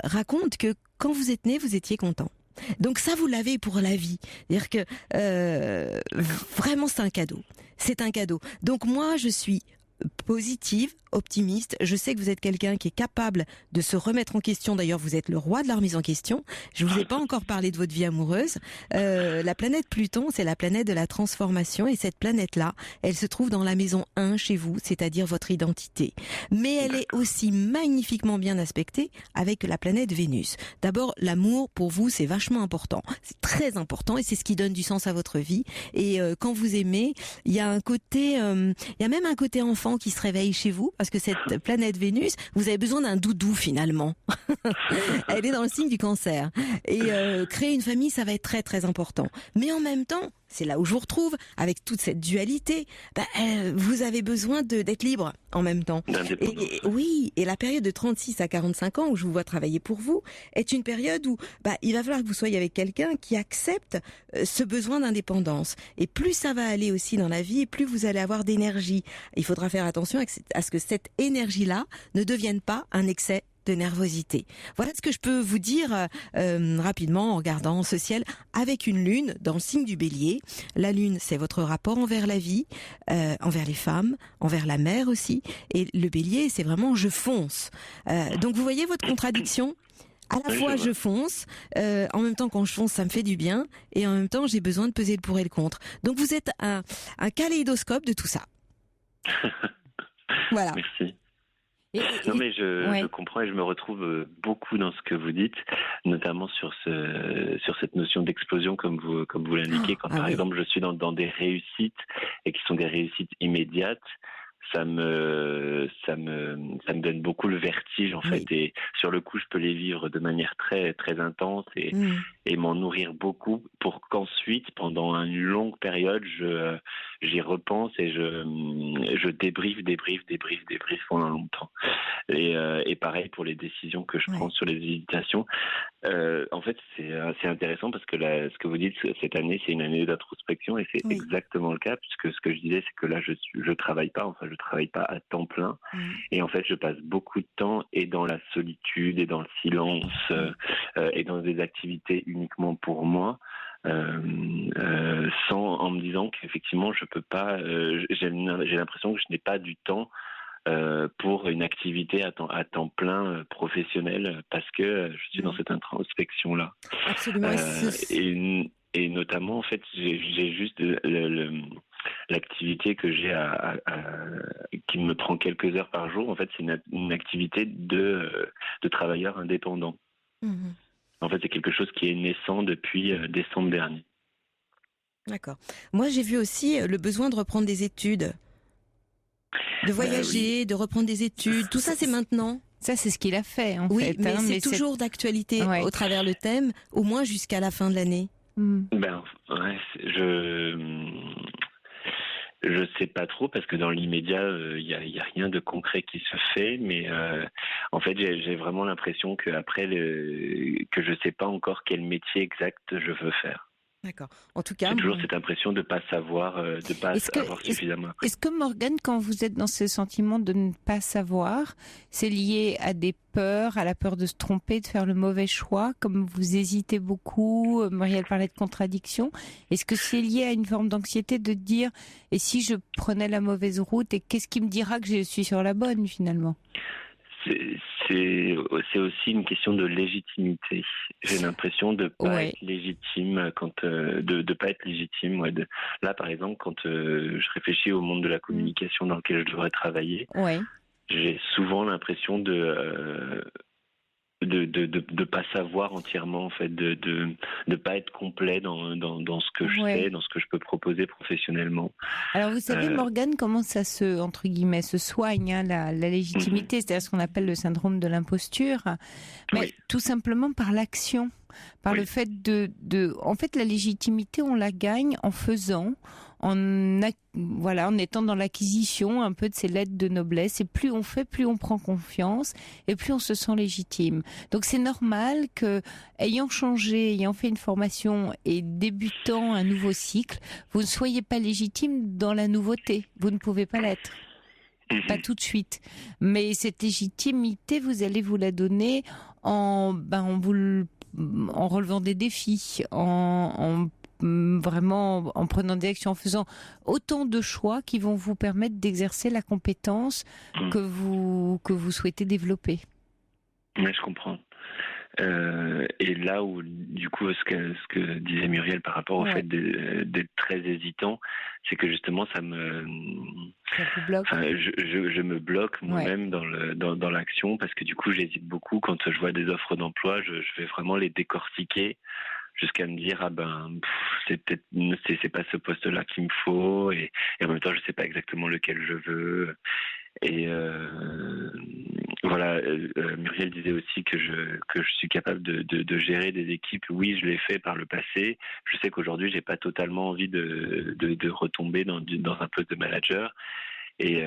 raconte que quand vous êtes né, vous étiez content. Donc ça, vous l'avez pour la vie. C'est-à-dire que vraiment, c'est un cadeau. C'est un cadeau. Donc moi, je suis positive, optimiste. Je sais que vous êtes quelqu'un qui est capable de se remettre en question. D'ailleurs, vous êtes le roi de la remise en question. Je vous ai pas encore parlé de votre vie amoureuse. La planète Pluton, c'est la planète de la transformation, et cette planète-là, elle se trouve dans la maison 1 chez vous, c'est-à-dire votre identité. Mais elle est aussi magnifiquement bien aspectée avec la planète Vénus. D'abord, l'amour, pour vous, c'est vachement important. C'est très important, et c'est ce qui donne du sens à votre vie. Et quand vous aimez, il y a un côté, il y a même un côté enfant qui se réveille chez vous, parce que cette planète Vénus, vous avez besoin d'un doudou finalement. Elle est dans le signe du Cancer. Et créer une famille, ça va être très très important. Mais en même temps, c'est là où je vous retrouve, avec toute cette dualité, vous avez besoin d'être libre en même temps. Et la période de 36 à 45 ans, où je vous vois travailler pour vous, est une période où il va falloir que vous soyez avec quelqu'un qui accepte ce besoin d'indépendance. Et plus ça va aller aussi dans la vie, et plus vous allez avoir d'énergie. Il faudra faire attention à ce que cette énergie-là ne devienne pas un excès de nervosité. Voilà ce que je peux vous dire rapidement en regardant ce ciel avec une lune dans le signe du Bélier. La lune, c'est votre rapport envers la vie, envers les femmes, envers la mer aussi. Et le Bélier, c'est vraiment je fonce. Donc vous voyez votre contradiction ? À la fois je fonce, en même temps quand je fonce ça me fait du bien, et en même temps j'ai besoin de peser le pour et le contre. Donc vous êtes un kaléidoscope de tout ça. Voilà. Merci. Non mais je comprends, et je me retrouve beaucoup dans ce que vous dites, notamment sur cette notion d'explosion comme vous l'indiquez, quand par exemple je suis dans des réussites, et qui sont des réussites immédiates. ça me donne beaucoup le vertige en fait, et sur le coup je peux les vivre de manière très très intense et m'en nourrir beaucoup pour qu'ensuite pendant une longue période j'y repense et je débriefe pendant longtemps. Et pareil pour les décisions que je prends sur les hésitations. En fait, c'est intéressant parce que ce que vous dites cette année, c'est une année d'introspection, et c'est exactement le cas, puisque ce que je disais, c'est que là, je travaille pas à temps plein, et en fait, je passe beaucoup de temps et dans la solitude et dans le silence et dans des activités uniquement pour moi. En me disant qu'effectivement je peux pas, j'ai l'impression que je n'ai pas du temps pour une activité à temps plein professionnelle, parce que je suis dans cette introspection là. Absolument. Et notamment en fait j'ai juste l'activité que j'ai qui me prend quelques heures par jour. En fait, c'est une activité de travailleur indépendant. En fait, c'est quelque chose qui est naissant depuis décembre dernier. D'accord. Moi, j'ai vu aussi le besoin de reprendre des études, de voyager, de reprendre des études. Tout ça, c'est maintenant. Ça, c'est ce qu'il a fait, en fait. Oui, mais c'est toujours d'actualité au travers le thème, au moins jusqu'à la fin de l'année. Je sais pas trop, parce que dans l'immédiat, il y a rien de concret qui se fait, mais en fait, j'ai vraiment l'impression que je sais pas encore quel métier exact je veux faire. D'accord. En tout cas, j'ai toujours cette impression de pas savoir, avoir suffisamment appris. Est-ce que Morgane, quand vous êtes dans ce sentiment de ne pas savoir, c'est lié à des peurs, à la peur de se tromper, de faire le mauvais choix, comme vous hésitez beaucoup, Muriel parlait de contradiction. Est-ce que c'est lié à une forme d'anxiété de dire, et si je prenais la mauvaise route, et qu'est-ce qui me dira que je suis sur la bonne finalement ? C'est aussi une question de légitimité. J'ai l'impression de pas être légitime de pas être légitime. Là, par exemple, quand je réfléchis au monde de la communication dans lequel je devrais travailler, j'ai souvent l'impression de pas savoir entièrement, en fait, de pas être complet dans ce que je sais, dans ce que je peux proposer professionnellement. Alors vous savez, Morgane, comment ça entre guillemets se soigne, la légitimité, c'est-à-dire ce qu'on appelle le syndrome de l'imposture, mais tout simplement par l'action, par le fait en fait, la légitimité, on la gagne en faisant, en étant dans l'acquisition un peu de ces lettres de noblesse. Et plus on fait, plus on prend confiance et plus on se sent légitime. Donc c'est normal que, ayant fait une formation et débutant un nouveau cycle, vous ne soyez pas légitime dans la nouveauté. Vous ne pouvez pas l'être. Pas tout de suite. Mais cette légitimité, vous allez vous la donner en relevant des défis, vraiment en prenant des actions, en faisant autant de choix qui vont vous permettre d'exercer la compétence que vous souhaitez développer. Oui, je comprends. Et là où, du coup, ce que disait Muriel par rapport au fait d'être très hésitant, c'est que justement, ça vous bloque. Je me bloque moi-même dans l'action, parce que du coup, j'hésite beaucoup quand je vois des offres d'emploi. Je vais vraiment les décortiquer jusqu'à me dire c'est pas ce poste-là qu'il me faut, et en même temps je sais pas exactement lequel je veux. Et Muriel disait aussi que je suis capable de gérer des équipes. Oui, je l'ai fait par le passé. Je sais qu'aujourd'hui j'ai pas totalement envie de retomber dans un poste de manager. Et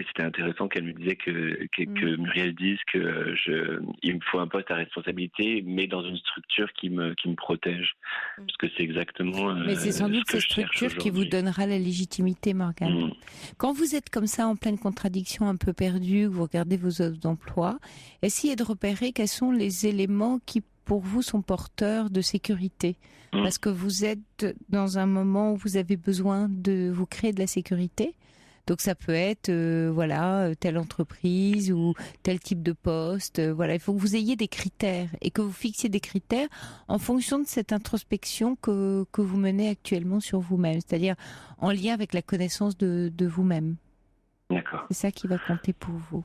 c'était intéressant qu'elle me disait que Muriel dise il me faut un poste à responsabilité, mais dans une structure qui me protège, parce que c'est exactement. Mais c'est sans doute cette structure qui vous donnera la légitimité, Morgane. Quand vous êtes comme ça en pleine contradiction, un peu perdu, que vous regardez vos offres d'emploi, essayez de repérer quels sont les éléments qui pour vous sont porteurs de sécurité, parce que vous êtes dans un moment où vous avez besoin de vous créer de la sécurité. Donc ça peut être telle entreprise ou tel type de poste. Il faut que vous ayez des critères et que vous fixiez des critères en fonction de cette introspection que vous menez actuellement sur vous-même, c'est-à-dire en lien avec la connaissance de vous-même. D'accord. C'est ça qui va compter pour vous.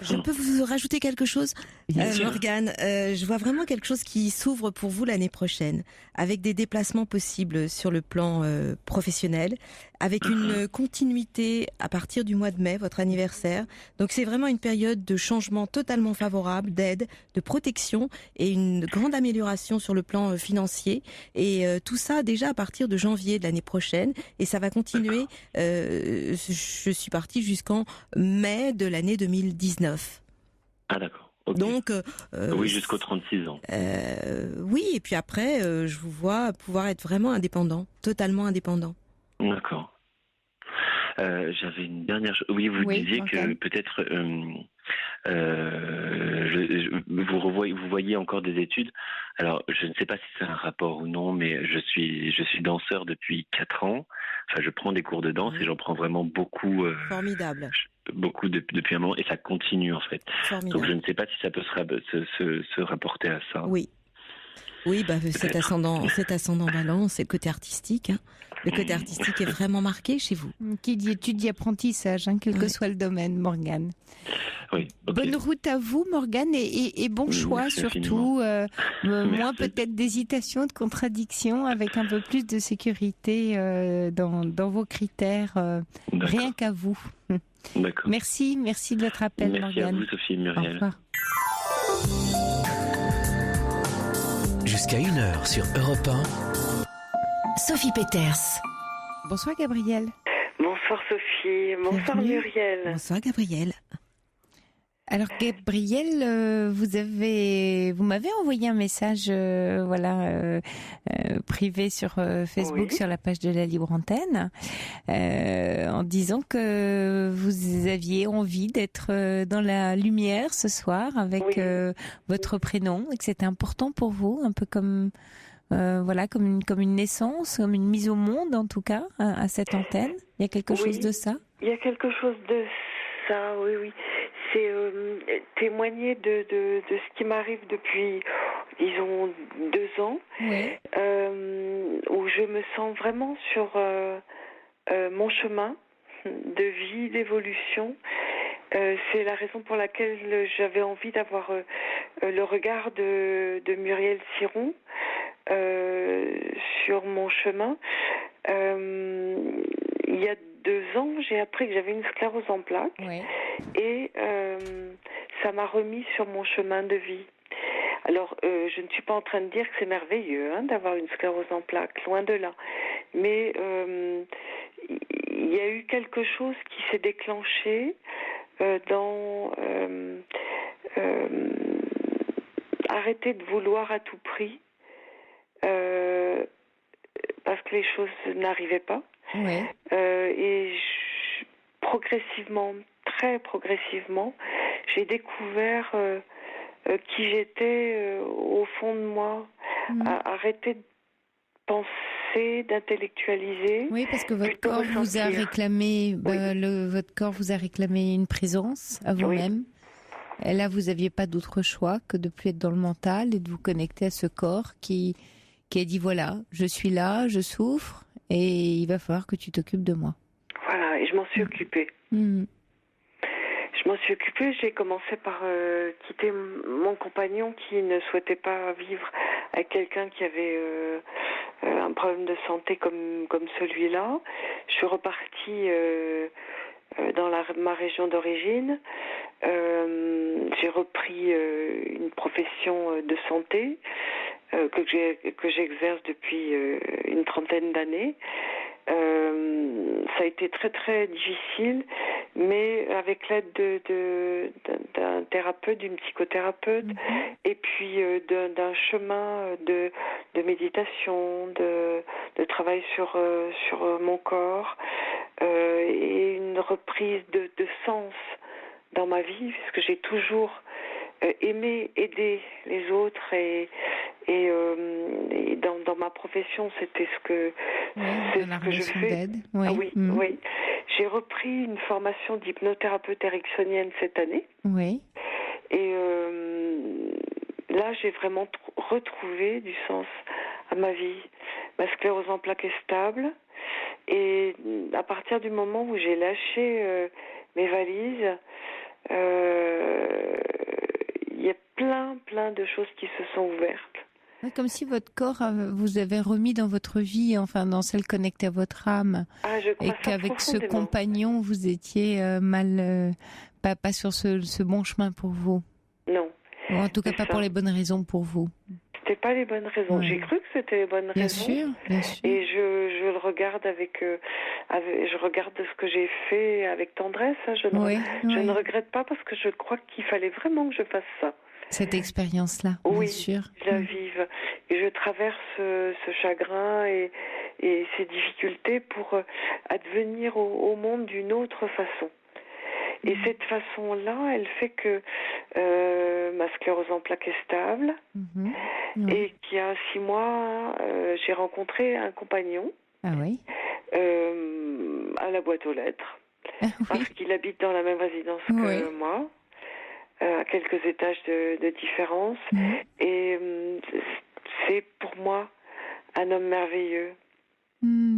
Je peux vous rajouter quelque chose, Morgane. Je vois vraiment quelque chose qui s'ouvre pour vous l'année prochaine, avec des déplacements possibles sur le plan professionnel, avec une continuité à partir du mois de mai, votre anniversaire. Donc c'est vraiment une période de changement totalement favorable, d'aide, de protection et une grande amélioration sur le plan financier. Et tout ça déjà à partir de janvier de l'année prochaine. Et ça va continuer, je suis partie jusqu'en mai de l'année 2019. Ah d'accord. Okay. Donc, oui, jusqu'aux 36 ans. Oui, et puis après, je vous vois pouvoir être vraiment indépendant, totalement indépendant. D'accord. J'avais une dernière chose. Oui, vous disiez que peut-être vous voyez encore des études. Alors, je ne sais pas si c'est un rapport ou non, mais je suis danseur depuis 4 ans. Enfin, je prends des cours de danse et j'en prends vraiment beaucoup. Formidable. Beaucoup depuis un moment, et ça continue en fait. Formidable. Donc je ne sais pas si ça peut se rapporter à ça. Oui. Oui, cet ascendant balance, c'est le côté artistique. Hein. Le côté artistique est vraiment marqué chez vous. Qui dit études dit apprentissage, quel que soit le domaine, Morgane. Oui. Okay. Bonne route à vous, Morgane, et bon choix surtout. Moins peut-être d'hésitation, de contradiction, avec un peu plus de sécurité dans vos critères. Rien qu'à vous. D'accord. Merci de votre appel, Morgane. Merci à vous, Sophie et Muriel. Au revoir. Jusqu'à 1h sur Europe 1. Sophie Peters. Bonsoir Gabriel. Bonsoir Sophie. Bonsoir Muriel. Bonsoir Gabriel. Alors Gabriel, vous m'avez envoyé un message privé sur Facebook, sur la page de la Libre Antenne, en disant que vous aviez envie d'être dans la lumière ce soir avec votre prénom et que c'était important pour vous, un peu comme comme une naissance, comme une mise au monde en tout cas à cette antenne. Il y a quelque chose de ça? Il y a quelque chose de ça, oui. C'est témoigner de ce qui m'arrive depuis, disons, 2 ans, où je me sens vraiment sur mon chemin de vie, d'évolution. C'est la raison pour laquelle j'avais envie d'avoir le regard de Muriel Ciron sur mon chemin. Il y a 2 ans, j'ai appris que j'avais une sclérose en plaques et ça m'a remis sur mon chemin de vie. Alors, je ne suis pas en train de dire que c'est merveilleux d'avoir une sclérose en plaques, loin de là. Mais il y a eu quelque chose qui s'est déclenché dans arrêter de vouloir à tout prix parce que les choses n'arrivaient pas. Et progressivement, très progressivement, j'ai découvert qui j'étais au fond de moi, arrêter de penser, d'intellectualiser. Oui, parce que votre corps vous a réclamé, votre corps vous a réclamé une présence à vous-même. Et là, vous n'aviez pas d'autre choix que de plus être dans le mental et de vous connecter à ce corps qui a dit voilà, je suis là, je souffre et il va falloir que tu t'occupes de moi. Voilà, et je m'en suis occupée. Je m'en suis occupée, j'ai commencé par quitter mon compagnon qui ne souhaitait pas vivre avec quelqu'un qui avait un problème de santé comme celui-là. Je suis repartie dans ma région d'origine. J'ai repris une profession de santé que j'exerce depuis une 30aine d'années. Ça a été très très difficile, mais avec l'aide d'un thérapeute, d'une psychothérapeute, et puis d'un chemin de méditation, de travail sur mon corps, et une reprise de sens dans ma vie, puisque j'ai toujours aimé aider les autres et dans ma profession, c'était ce que je fais. Oui. J'ai repris une formation d'hypnothérapeute ericksonienne cette année. Et là, j'ai vraiment retrouvé du sens à ma vie. Ma sclérose en plaques est stable. Et à partir du moment où j'ai lâché mes valises, il y a plein de choses qui se sont ouvertes. Comme si votre corps vous avait remis dans votre vie, enfin dans celle connectée à votre âme, et qu'avec ce compagnon vous étiez pas sur ce bon chemin pour vous. Non. Ou en tout cas pas pour les bonnes raisons pour vous. C'était pas les bonnes raisons. J'ai cru que c'était les bonnes raisons. Bien sûr. Et je le regarde je regarde ce que j'ai fait avec tendresse. Je ne regrette pas parce que je crois qu'il fallait vraiment que je fasse ça. Cette expérience-là, bien sûr. Je la vive. Et je traverse ce chagrin et ces difficultés pour advenir au monde d'une autre façon. Et cette façon-là, elle fait que ma sclérose en plaques est stable. Et qu'il y a 6 mois, j'ai rencontré un compagnon à la boîte aux lettres. Parce qu'il habite dans la même résidence que moi, à quelques étages de différence. Et c'est pour moi un homme merveilleux.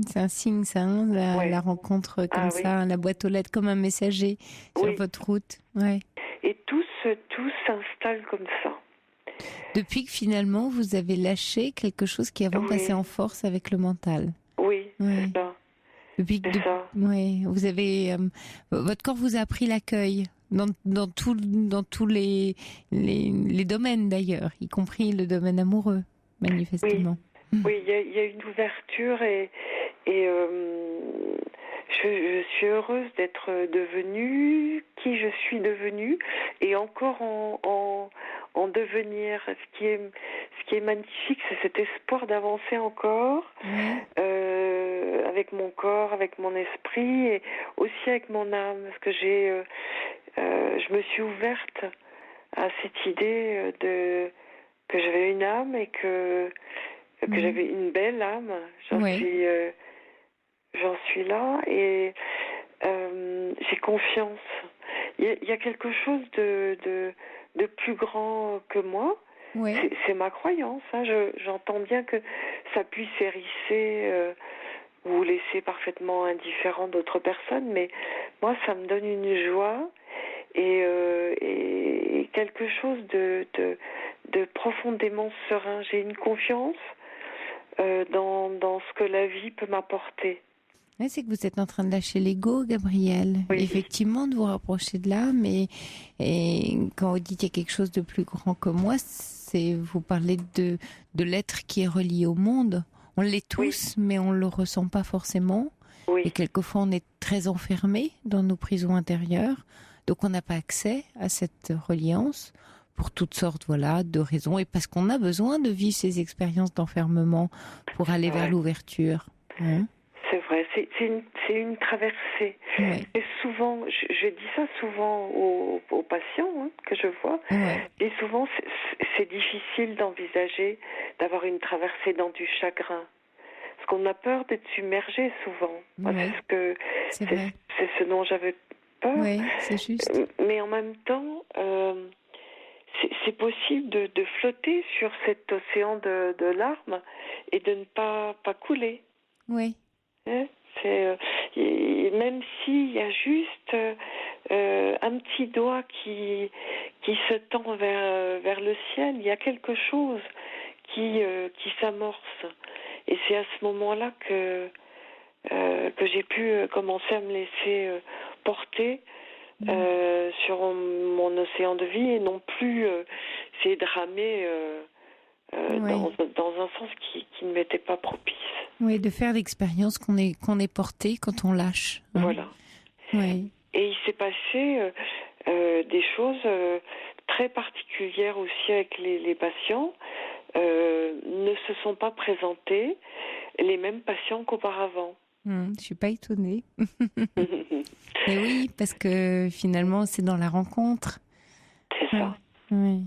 C'est un signe, ça, hein, la rencontre comme ça, la boîte aux lettres, comme un messager sur votre route. Et tout s'installe comme ça. Depuis que finalement vous avez lâché quelque chose qui avant passait en force avec le mental. Oui, c'est ça. Vous avez, votre corps vous a appris l'accueil dans tous les domaines d'ailleurs, y compris le domaine amoureux, manifestement. Oui, il y a une ouverture et je suis heureuse d'être devenue qui je suis devenue et encore en devenir. Ce qui est magnifique, c'est cet espoir d'avancer encore avec mon corps, avec mon esprit et aussi avec mon âme. Parce que je me suis ouverte à cette idée que j'avais une âme et que j'avais une belle âme. J'en suis là et j'ai confiance. Il y a quelque chose de plus grand que moi. C'est ma croyance. Hein. J'entends bien que ça puisse hérisser ou laisser parfaitement indifférent d'autres personnes, mais moi, ça me donne une joie et quelque chose de profondément serein. J'ai une confiance dans ce que la vie peut m'apporter. C'est que vous êtes en train de lâcher l'ego, Gabrielle. Effectivement, de vous rapprocher de l'âme. Et quand vous dites qu'il y a quelque chose de plus grand que moi, vous parlez de l'être qui est relié au monde. On l'est tous, mais on ne le ressent pas forcément. Et quelquefois, on est très enfermé dans nos prisons intérieures. Donc, on n'a pas accès à cette reliance pour toutes sortes de raisons. Et parce qu'on a besoin de vivre ces expériences d'enfermement pour aller vers l'ouverture. C'est vrai, c'est une traversée. Et souvent, je dis ça souvent aux patients que je vois, et souvent c'est difficile d'envisager d'avoir une traversée dans du chagrin. Parce qu'on a peur d'être submergé souvent. Parce que c'est ce dont j'avais peur. Oui, c'est juste. Mais en même temps, c'est possible de flotter sur cet océan de larmes et de ne pas couler. Oui. Même s'il y a juste un petit doigt qui se tend vers le ciel, il y a quelque chose qui s'amorce. Et c'est à ce moment-là que j'ai pu commencer à me laisser porter sur mon océan de vie et non plus essayer de ramer dans un sens qui ne m'était pas propice. Oui, de faire l'expérience qu'on est porté quand on lâche. Voilà. Oui. Et il s'est passé des choses très particulières aussi avec les patients. Ne se sont pas présentés les mêmes patients qu'auparavant. Je suis pas étonnée. Et oui, parce que finalement, c'est dans la rencontre. C'est ça. Oui.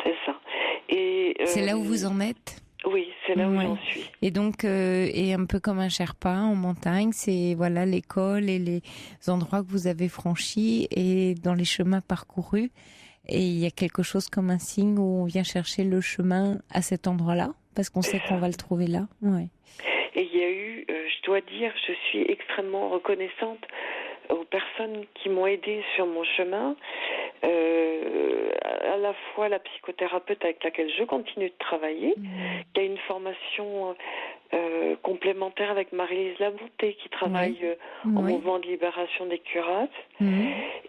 C'est ça. Et c'est là où vous en êtes. Oui, c'est là où j'en suis. Et donc, et un peu comme un Sherpa en montagne, c'est l'école et les endroits que vous avez franchis et dans les chemins parcourus. Et il y a quelque chose comme un signe où on vient chercher le chemin à cet endroit-là, parce qu'on sait qu'on va le trouver là. Et il y a eu, je dois dire, je suis extrêmement reconnaissante aux personnes qui m'ont aidée sur mon chemin, à la fois la psychothérapeute avec laquelle je continue de travailler, qui a une formation complémentaire avec Marie-Lise Labonté, qui travaille en mouvement de libération des cuirasses.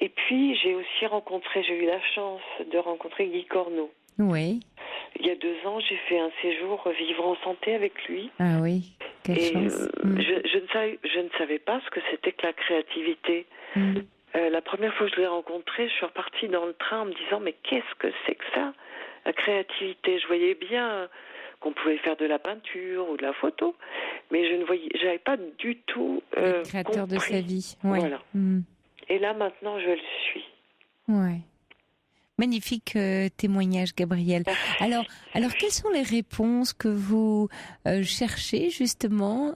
Et puis j'ai eu la chance de rencontrer Guy Corneau. Oui. Il y a 2 ans, j'ai fait un séjour Vivre en santé avec lui. Ah oui, quelle chance. Je ne savais pas ce que c'était que la créativité. La première fois que je l'ai rencontré, je suis repartie dans le train en me disant mais qu'est-ce que c'est que ça, la créativité? Je voyais bien qu'on pouvait faire de la peinture ou de la photo, mais j'avais pas du tout le créateur compris. de sa vie. Ouais. Voilà. Et là maintenant, je le suis. Ouais. Magnifique témoignage, Gabrielle. Alors, quelles sont les réponses que vous cherchez justement,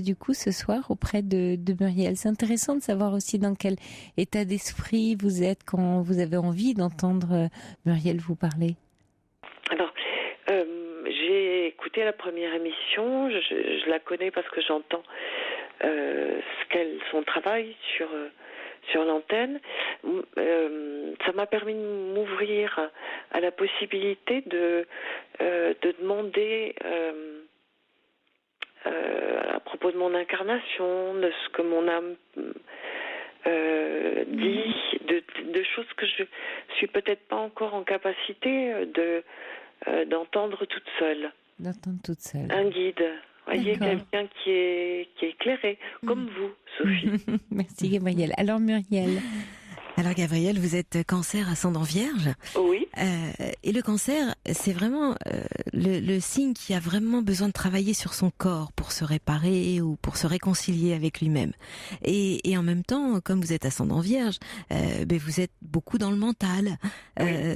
du coup, ce soir auprès de Muriel? C'est intéressant de savoir aussi dans quel état d'esprit vous êtes quand vous avez envie d'entendre Muriel vous parler. Alors, j'ai écouté la première émission. Je la connais parce que j'entends son travail sur l'antenne. Ça m'a permis de m'ouvrir à la possibilité de demander à propos de mon incarnation, de ce que mon âme dit, de choses que je suis peut-être pas encore en capacité d'entendre toute seule. D'entendre toute seule. Un guide. Voyez, quelqu'un qui est éclairé, comme vous, Sophie. Merci, Gabrielle. Alors, Muriel. Alors Gabrielle, vous êtes cancer ascendant vierge. Oui. Et le cancer, c'est vraiment le signe qui a vraiment besoin de travailler sur son corps pour se réparer ou pour se réconcilier avec lui-même. Et en même temps, comme vous êtes ascendant vierge, vous êtes beaucoup dans le mental.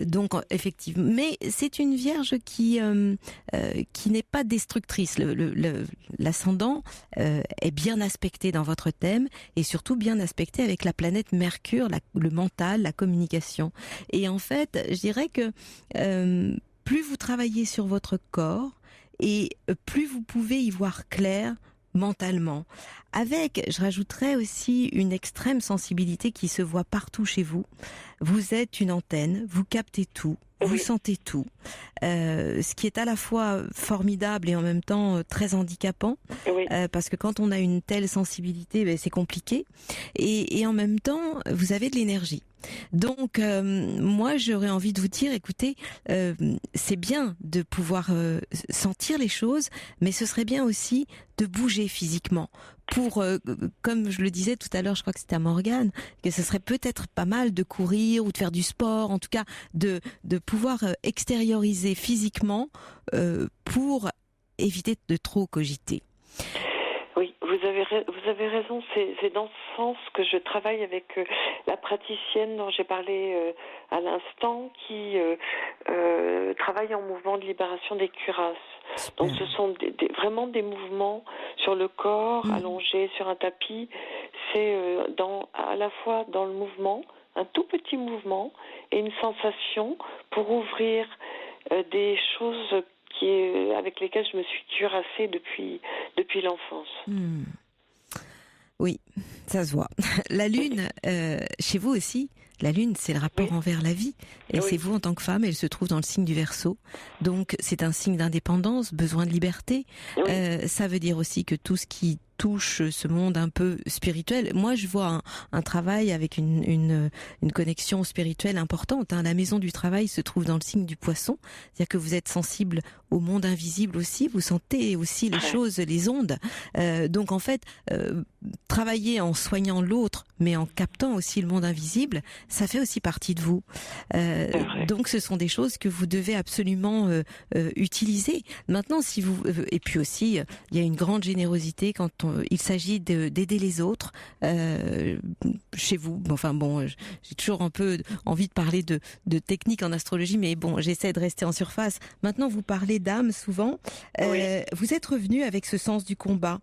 Donc effectivement, mais c'est une vierge qui n'est pas destructrice. L'ascendant est bien aspecté dans votre thème et surtout bien aspecté avec la planète Mercure, le mental, la communication. Et en fait, je dirais que plus vous travaillez sur votre corps et plus vous pouvez y voir clair mentalement. Avec, je rajouterais aussi une extrême sensibilité qui se voit partout chez vous. Vous êtes une antenne, vous captez tout, vous sentez tout. Ce qui est à la fois formidable et en même temps très handicapant. Parce que quand on a une telle sensibilité, c'est compliqué. Et en même temps, vous avez de l'énergie. Donc, moi, j'aurais envie de vous dire, écoutez, c'est bien de pouvoir sentir les choses, mais ce serait bien aussi de bouger physiquement. Pour, comme je le disais tout à l'heure, je crois que c'était à Morgane, que ce serait peut-être pas mal de courir ou de faire du sport, en tout cas de pouvoir extérioriser physiquement pour éviter de trop cogiter. Oui, vous avez raison. C'est dans ce sens que je travaille avec la praticienne dont j'ai parlé à l'instant, qui travaille en mouvement de libération des cuirasses. Donc ce sont vraiment des mouvements sur le corps, allongés sur un tapis. C'est à la fois dans le mouvement, un tout petit mouvement, et une sensation pour ouvrir des choses avec lesquelles je me suis cuirassée depuis l'enfance. Oui, ça se voit. La Lune, chez vous aussi, la Lune, c'est le rapport envers la vie. Et c'est vous en tant que femme, elle se trouve dans le signe du Verseau. Donc, c'est un signe d'indépendance, besoin de liberté. Ça veut dire aussi que tout ce qui touche ce monde un peu spirituel. Moi, je vois un travail avec une connexion spirituelle importante. La maison du travail se trouve dans le signe du Poisson. C'est-à-dire que vous êtes sensible au monde invisible aussi. Vous sentez aussi les choses, les ondes. Donc, en fait, travailler en soignant l'autre, mais en captant aussi le monde invisible, ça fait aussi partie de vous. Donc, ce sont des choses que vous devez absolument utiliser. Maintenant, si vous... et puis aussi, il y a une grande générosité quand il s'agit d'aider les autres chez vous. Enfin bon, j'ai toujours un peu envie de parler de technique en astrologie, mais bon, j'essaie de rester en surface. Maintenant, vous parlez d'âme souvent. Vous êtes revenu avec ce sens du combat,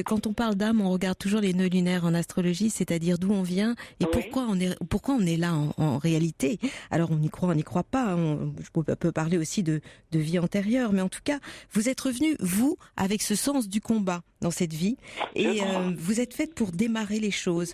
quand on parle d'âme, on regarde toujours les nœuds lunaires en astrologie, c'est-à-dire d'où on vient et pourquoi on est là en réalité. Alors on y croit, on n'y croit pas. Je peux parler aussi de vie antérieure, mais en tout cas, vous êtes revenu, vous, avec ce sens du combat dans cette vie, et vous êtes faite pour démarrer les choses.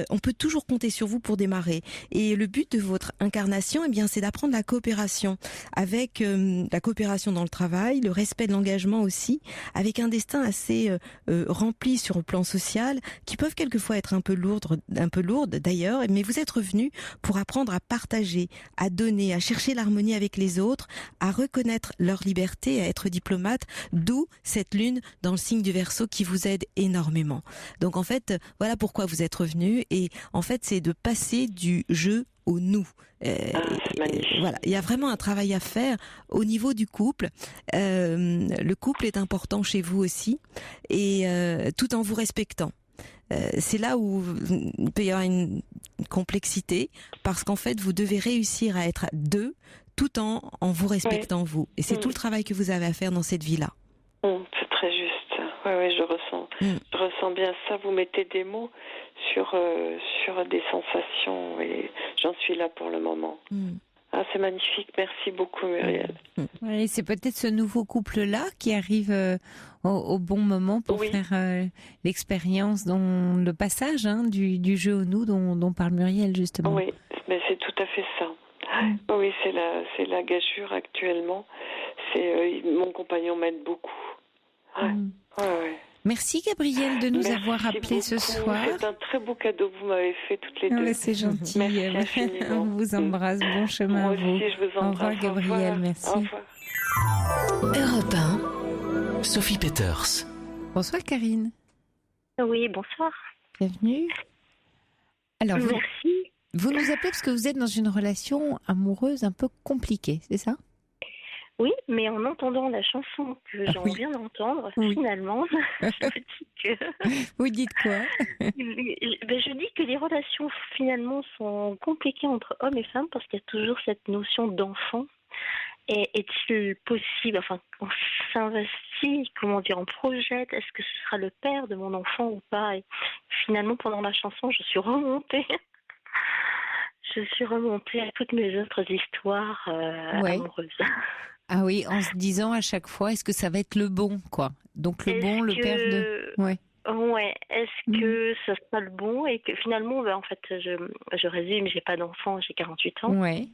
On peut toujours compter sur vous pour démarrer. Et le but de votre incarnation, c'est d'apprendre la coopération, avec la coopération dans le travail, le respect de l'engagement aussi, avec un destin assez rempli sur le plan social, qui peuvent quelquefois être un peu lourdes d'ailleurs, mais vous êtes revenu pour apprendre à partager, à donner, à chercher l'harmonie avec les autres, à reconnaître leur liberté, à être diplomate, d'où cette lune dans le signe du Verseau qui vous aide énormément. Donc en fait, voilà pourquoi vous êtes revenu, et en fait c'est de passer du je au nous. Voilà, il y a vraiment un travail à faire au niveau du couple. Le couple est important chez vous aussi, et tout en vous respectant. C'est là où il peut y avoir une complexité, parce qu'en fait vous devez réussir à être à deux tout en vous respectant vous. Et c'est tout le travail que vous avez à faire dans cette vie-là. C'est très juste. Oui, je ressens bien ça. Vous mettez des mots sur des sensations, et j'en suis là pour le moment. C'est magnifique. Merci beaucoup, Muriel. Oui, c'est peut-être ce nouveau couple-là qui arrive au bon moment pour faire l'expérience, le passage du jeu au nous dont parle Muriel, justement. Oui, mais c'est tout à fait ça. Oui, c'est la gageure actuellement. Mon compagnon m'aide beaucoup. Ouais. Merci Gabrielle de nous avoir appelés ce soir. C'est un très beau cadeau que vous m'avez fait toutes les deux. C'est gentil. Merci On vous embrasse. Bon chemin à vous. Moi aussi, je vous embrasse. Au revoir Gabrielle, merci. Au revoir. Europe 1, Sophie Peters. Bonsoir Karine. Oui, bonsoir. Bienvenue. Alors, merci. Vous nous appelez parce que vous êtes dans une relation amoureuse un peu compliquée, c'est ça ? Oui, mais en entendant la chanson que j'en viens d'entendre, finalement, je me dis que... Vous dites quoi ? Je dis que les relations, finalement, sont compliquées entre hommes et femmes, parce qu'il y a toujours cette notion d'enfant. Et est-il possible, on s'investit, on projette, est-ce que ce sera le père de mon enfant ou pas ? Et finalement, pendant la chanson, je suis remontée à toutes mes autres histoires amoureuses. Ah oui, en se disant à chaque fois, est-ce que ça va être le bon, quoi ? Donc le père de... Ouais, est-ce que ça sera le bon ? Et que finalement, en fait, je résume, j'ai pas d'enfant, j'ai 48 ans. Ouais.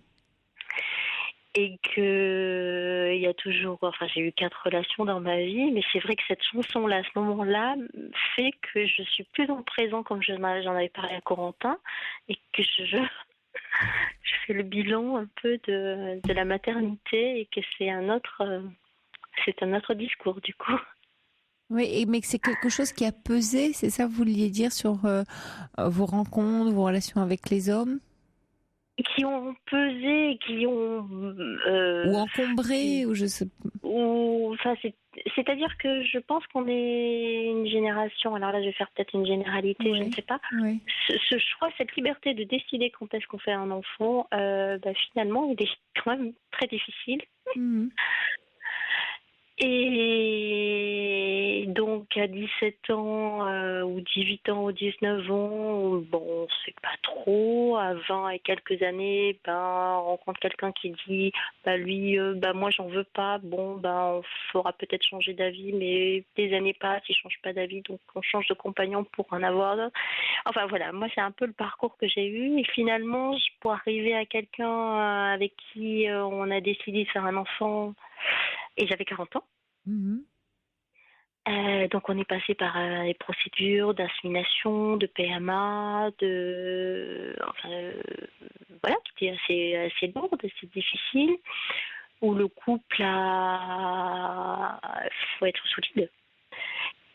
Et que il y a toujours... j'ai eu 4 relations dans ma vie, mais c'est vrai que cette chanson-là, à ce moment-là, fait que je suis plus dans le présent, comme j'en avais parlé à Corentin, et que je fais le bilan un peu de la maternité, et que c'est un autre discours du coup. Oui, mais c'est quelque chose qui a pesé, c'est ça que vous vouliez dire, sur vos rencontres, vos relations avec les hommes ? Qui ont pesé, qui ont... ou encombré, ou je sais pas. C'est-à-dire que je pense qu'on est une génération, alors là je vais faire peut-être une généralité, je ne sais pas, ce choix, cette liberté de décider quand est-ce qu'on fait un enfant, finalement il est quand même très difficile. Et donc à 17 ans ou 18 ans ou 19 ans, on ne sait pas trop. À 20 et quelques années, on rencontre quelqu'un qui dit lui, moi j'en veux pas. On fera peut-être changer d'avis, mais des années passent, il change pas d'avis, donc on change de compagnon pour en avoir d'autres. Enfin voilà, moi c'est un peu le parcours que j'ai eu. Et finalement, pour arriver à quelqu'un avec qui on a décidé de faire un enfant, et j'avais 40 ans. Donc on est passé par les procédures d'insémination, de PMA, qui étaient assez lourdes, assez difficiles, où le couple faut être solide,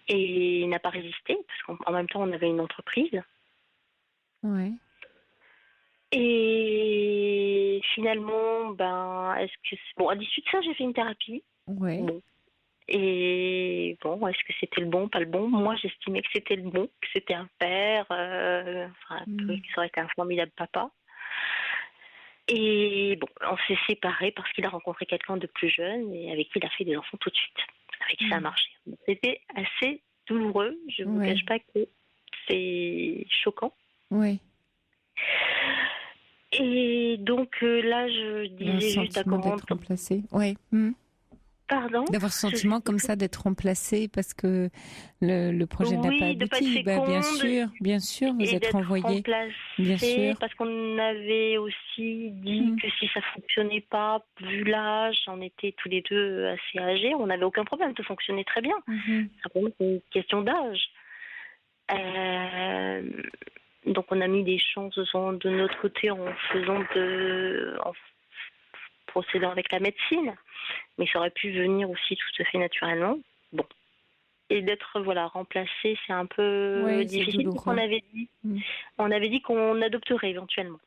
et il n'a pas résisté parce qu'en même temps on avait une entreprise. Ouais. Et finalement, à l'issue de ça, j'ai fait une thérapie. Ouais. Et est-ce que c'était le bon, pas le bon ? Moi, j'estimais que c'était le bon, que c'était un père, que ça aurait été un formidable papa. Et on s'est séparés parce qu'il a rencontré quelqu'un de plus jeune et avec qui il a fait des enfants tout de suite. Avec qui ça a marché. C'était assez douloureux. Je ne vous cache pas que c'est choquant. Oui. Et donc là, je disais juste à comment... d'être remplacé. Oui. Pardon ? D'avoir ce sentiment comme ça d'être remplacé parce que le projet n'a pas abouti. Bien sûr, vous êtes renvoyé. Bien sûr. Parce qu'on avait aussi dit que si ça fonctionnait pas, vu l'âge, on était tous les deux assez âgés, on n'avait aucun problème, tout fonctionnait très bien. Simplement, c'est une question d'âge. Donc on a mis des chances de notre côté en procédant avec la médecine, mais ça aurait pu venir aussi tout à fait naturellement. Bon. Et d'être remplacé, c'est un peu difficile. Donc on avait dit qu'on adopterait éventuellement.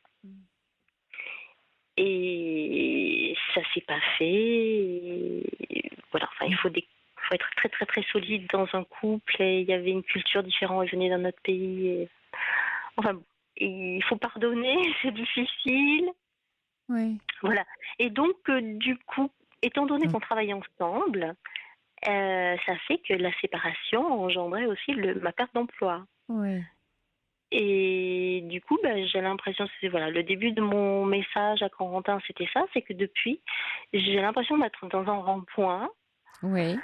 Et ça s'est pas fait. Et voilà, il faut être très très très solide dans un couple. Et il y avait une culture différente. Ils venaient d'un autre pays. Et... il faut pardonner, c'est difficile. Oui. Voilà. Et donc, du coup, étant donné qu'on travaillait ensemble, ça fait que la séparation engendrait aussi ma perte d'emploi. Oui. Et du coup, j'ai l'impression, le début de mon message à Corentin, c'était ça, c'est que depuis, j'ai l'impression d'être dans un rond-point. Oui.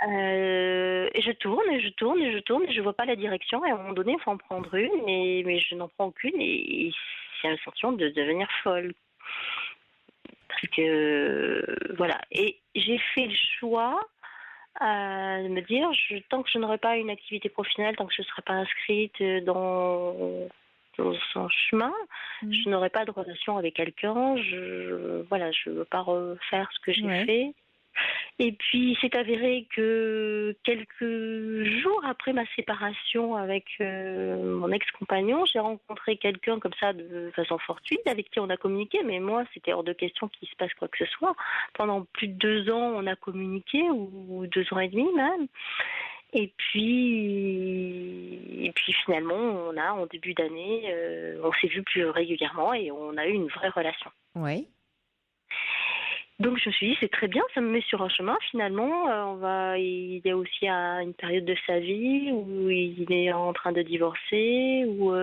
Et je tourne, et je vois pas la direction, et à un moment donné, il faut en prendre une, mais je n'en prends aucune, et j'ai l'impression de devenir folle. Parce que, voilà. Et j'ai fait le choix de me dire, tant que je n'aurai pas une activité professionnelle, tant que je ne serai pas inscrite dans son chemin, je n'aurai pas de relation avec quelqu'un. Je veux pas refaire ce que j'ai fait. Et puis, c'est avéré que quelques jours après ma séparation avec mon ex-compagnon, j'ai rencontré quelqu'un comme ça de façon fortuite avec qui on a communiqué. Mais moi, c'était hors de question qu'il se passe quoi que ce soit. Pendant plus de 2 ans, on a communiqué, ou 2 ans et demi même. Et puis finalement, en début d'année, on s'est vu plus régulièrement et on a eu une vraie relation. Oui. Donc je me suis dit, c'est très bien, ça me met sur un chemin finalement. Il y a aussi une période de sa vie où il est en train de divorcer, où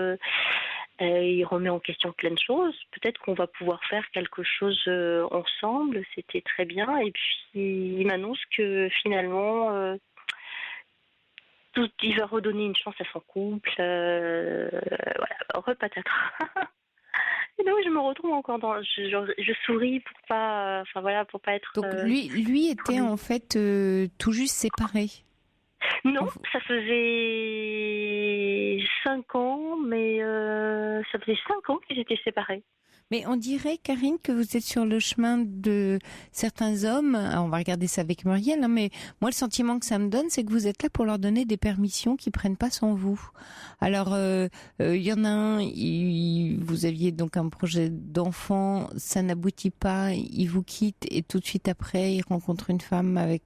il remet en question plein de choses. Peut-être qu'on va pouvoir faire quelque chose ensemble, c'était très bien. Et puis il m'annonce que finalement, il va redonner une chance à son couple. Repatatra. Et donc je me retrouve encore je souris pour pas être. Donc lui était en fait tout juste séparé. Non, ça faisait 5 ans, mais ça faisait 5 ans qu'ils étaient séparés. Mais on dirait, Karine, que vous êtes sur le chemin de certains hommes. Alors on va regarder ça avec Muriel, mais moi le sentiment que ça me donne, c'est que vous êtes là pour leur donner des permissions qu'ils prennent pas sans vous. Alors il y en a un, vous aviez donc un projet d'enfant, ça n'aboutit pas, il vous quitte et tout de suite après il rencontre une femme avec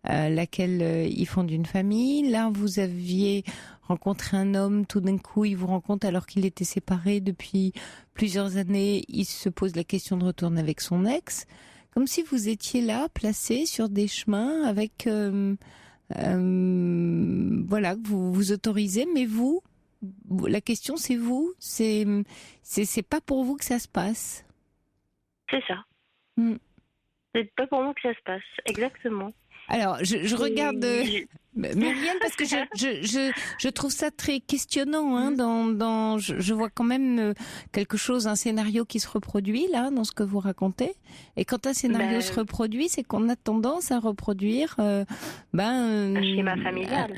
laquelle ils fondent une famille. Là, vous aviez rencontré un homme, tout d'un coup, il vous rencontre alors qu'il était séparé depuis plusieurs années. Il se pose la question de retourner avec son ex. Comme si vous étiez là, placé sur des chemins avec... que vous vous autorisez, mais vous, la question c'est vous, c'est pas pour vous que ça se passe. C'est ça. C'est pas pour moi que ça se passe, exactement. Alors, je regarde Muriel parce que je trouve ça très questionnant. Je vois quand même quelque chose, un scénario qui se reproduit là dans ce que vous racontez. Et quand un scénario se reproduit, c'est qu'on a tendance à reproduire un schéma familial.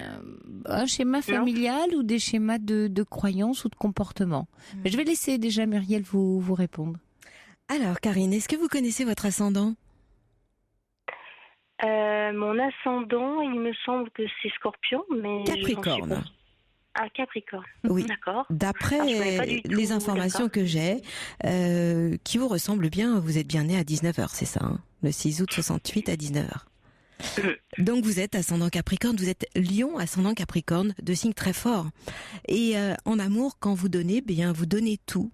Un schéma familial ou des schémas de croyances ou de comportement. Mais je vais laisser déjà Muriel vous répondre. Alors, Karine, est-ce que vous connaissez votre ascendant ? Mon ascendant, il me semble que c'est Scorpion, mais Capricorne. Capricorne. Oui. D'accord. D'après les informations que j'ai, qui vous ressemblent bien, vous êtes bien né à 19h, c'est ça, le 6 août 68 à 19h. Donc vous êtes ascendant Capricorne, vous êtes Lion, ascendant Capricorne, de signe très fort. Et en amour, quand vous donnez, bien vous donnez tout.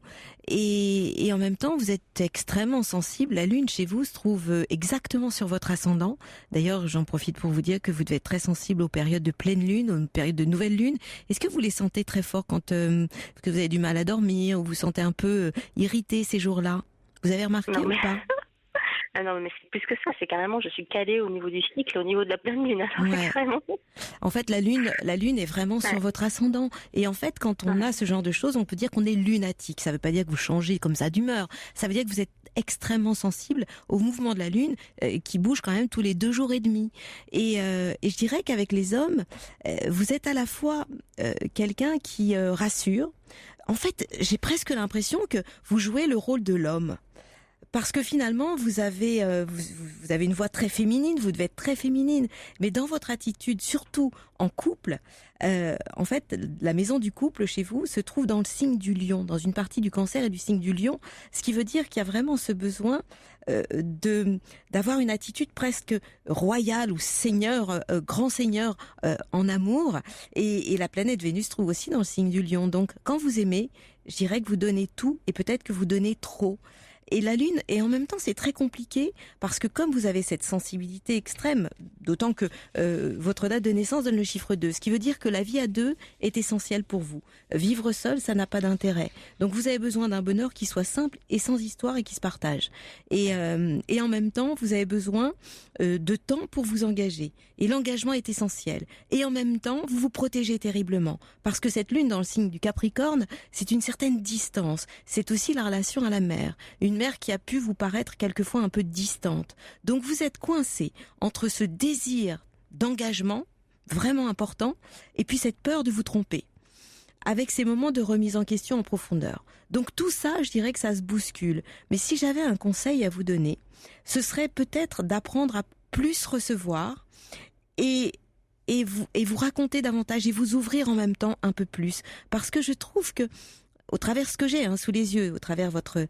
Et en même temps, vous êtes extrêmement sensible. La Lune chez vous se trouve exactement sur votre ascendant. D'ailleurs, j'en profite pour vous dire que vous devez être très sensible aux périodes de pleine Lune, aux périodes de nouvelle Lune. Est-ce que vous les sentez très fort quand parce que vous avez du mal à dormir ou vous sentez un peu irrité ces jours-là? Vous avez remarqué ou pas? Ah non, mais c'est plus que ça, c'est carrément, je suis calée au niveau du cycle, au niveau de la pleine lune. Alors ouais. Carrément... En fait, la lune est vraiment sur votre ascendant. Et en fait, quand on a ce genre de choses, on peut dire qu'on est lunatique. Ça veut pas dire que vous changez comme ça d'humeur. Ça veut dire que vous êtes extrêmement sensible au mouvement de la lune qui bouge quand même tous les 2 jours et demi. Et je dirais qu'avec les hommes, vous êtes à la fois quelqu'un qui rassure. En fait, j'ai presque l'impression que vous jouez le rôle de l'homme. Parce que finalement, vous avez une voix très féminine, vous devez être très féminine. Mais dans votre attitude, surtout en couple, en fait, la maison du couple chez vous se trouve dans le signe du lion, dans une partie du Cancer et du signe du lion. Ce qui veut dire qu'il y a vraiment ce besoin d'avoir une attitude presque royale ou seigneur, grand seigneur en amour. Et la planète Vénus se trouve aussi dans le signe du lion. Donc, quand vous aimez, je dirais que vous donnez tout et peut-être que vous donnez trop. Et la Lune, et en même temps, c'est très compliqué parce que comme vous avez cette sensibilité extrême, d'autant que votre date de naissance donne le chiffre 2, ce qui veut dire que la vie à 2 est essentielle pour vous. Vivre seul, ça n'a pas d'intérêt. Donc vous avez besoin d'un bonheur qui soit simple et sans histoire et qui se partage. Et en même temps, vous avez besoin de temps pour vous engager. Et l'engagement est essentiel. Et en même temps, vous vous protégez terriblement. Parce que cette Lune dans le signe du Capricorne, c'est une certaine distance. C'est aussi la relation à la mer. Une mer qui a pu vous paraître quelquefois un peu distante. Donc vous êtes coincé entre ce désir d'engagement vraiment important et puis cette peur de vous tromper, avec ces moments de remise en question en profondeur. Donc tout ça, je dirais que ça se bouscule. Mais si j'avais un conseil à vous donner, ce serait peut-être d'apprendre à plus recevoir et vous raconter davantage et vous ouvrir en même temps un peu plus. Parce que je trouve que au travers ce que j'ai sous les yeux, au travers votre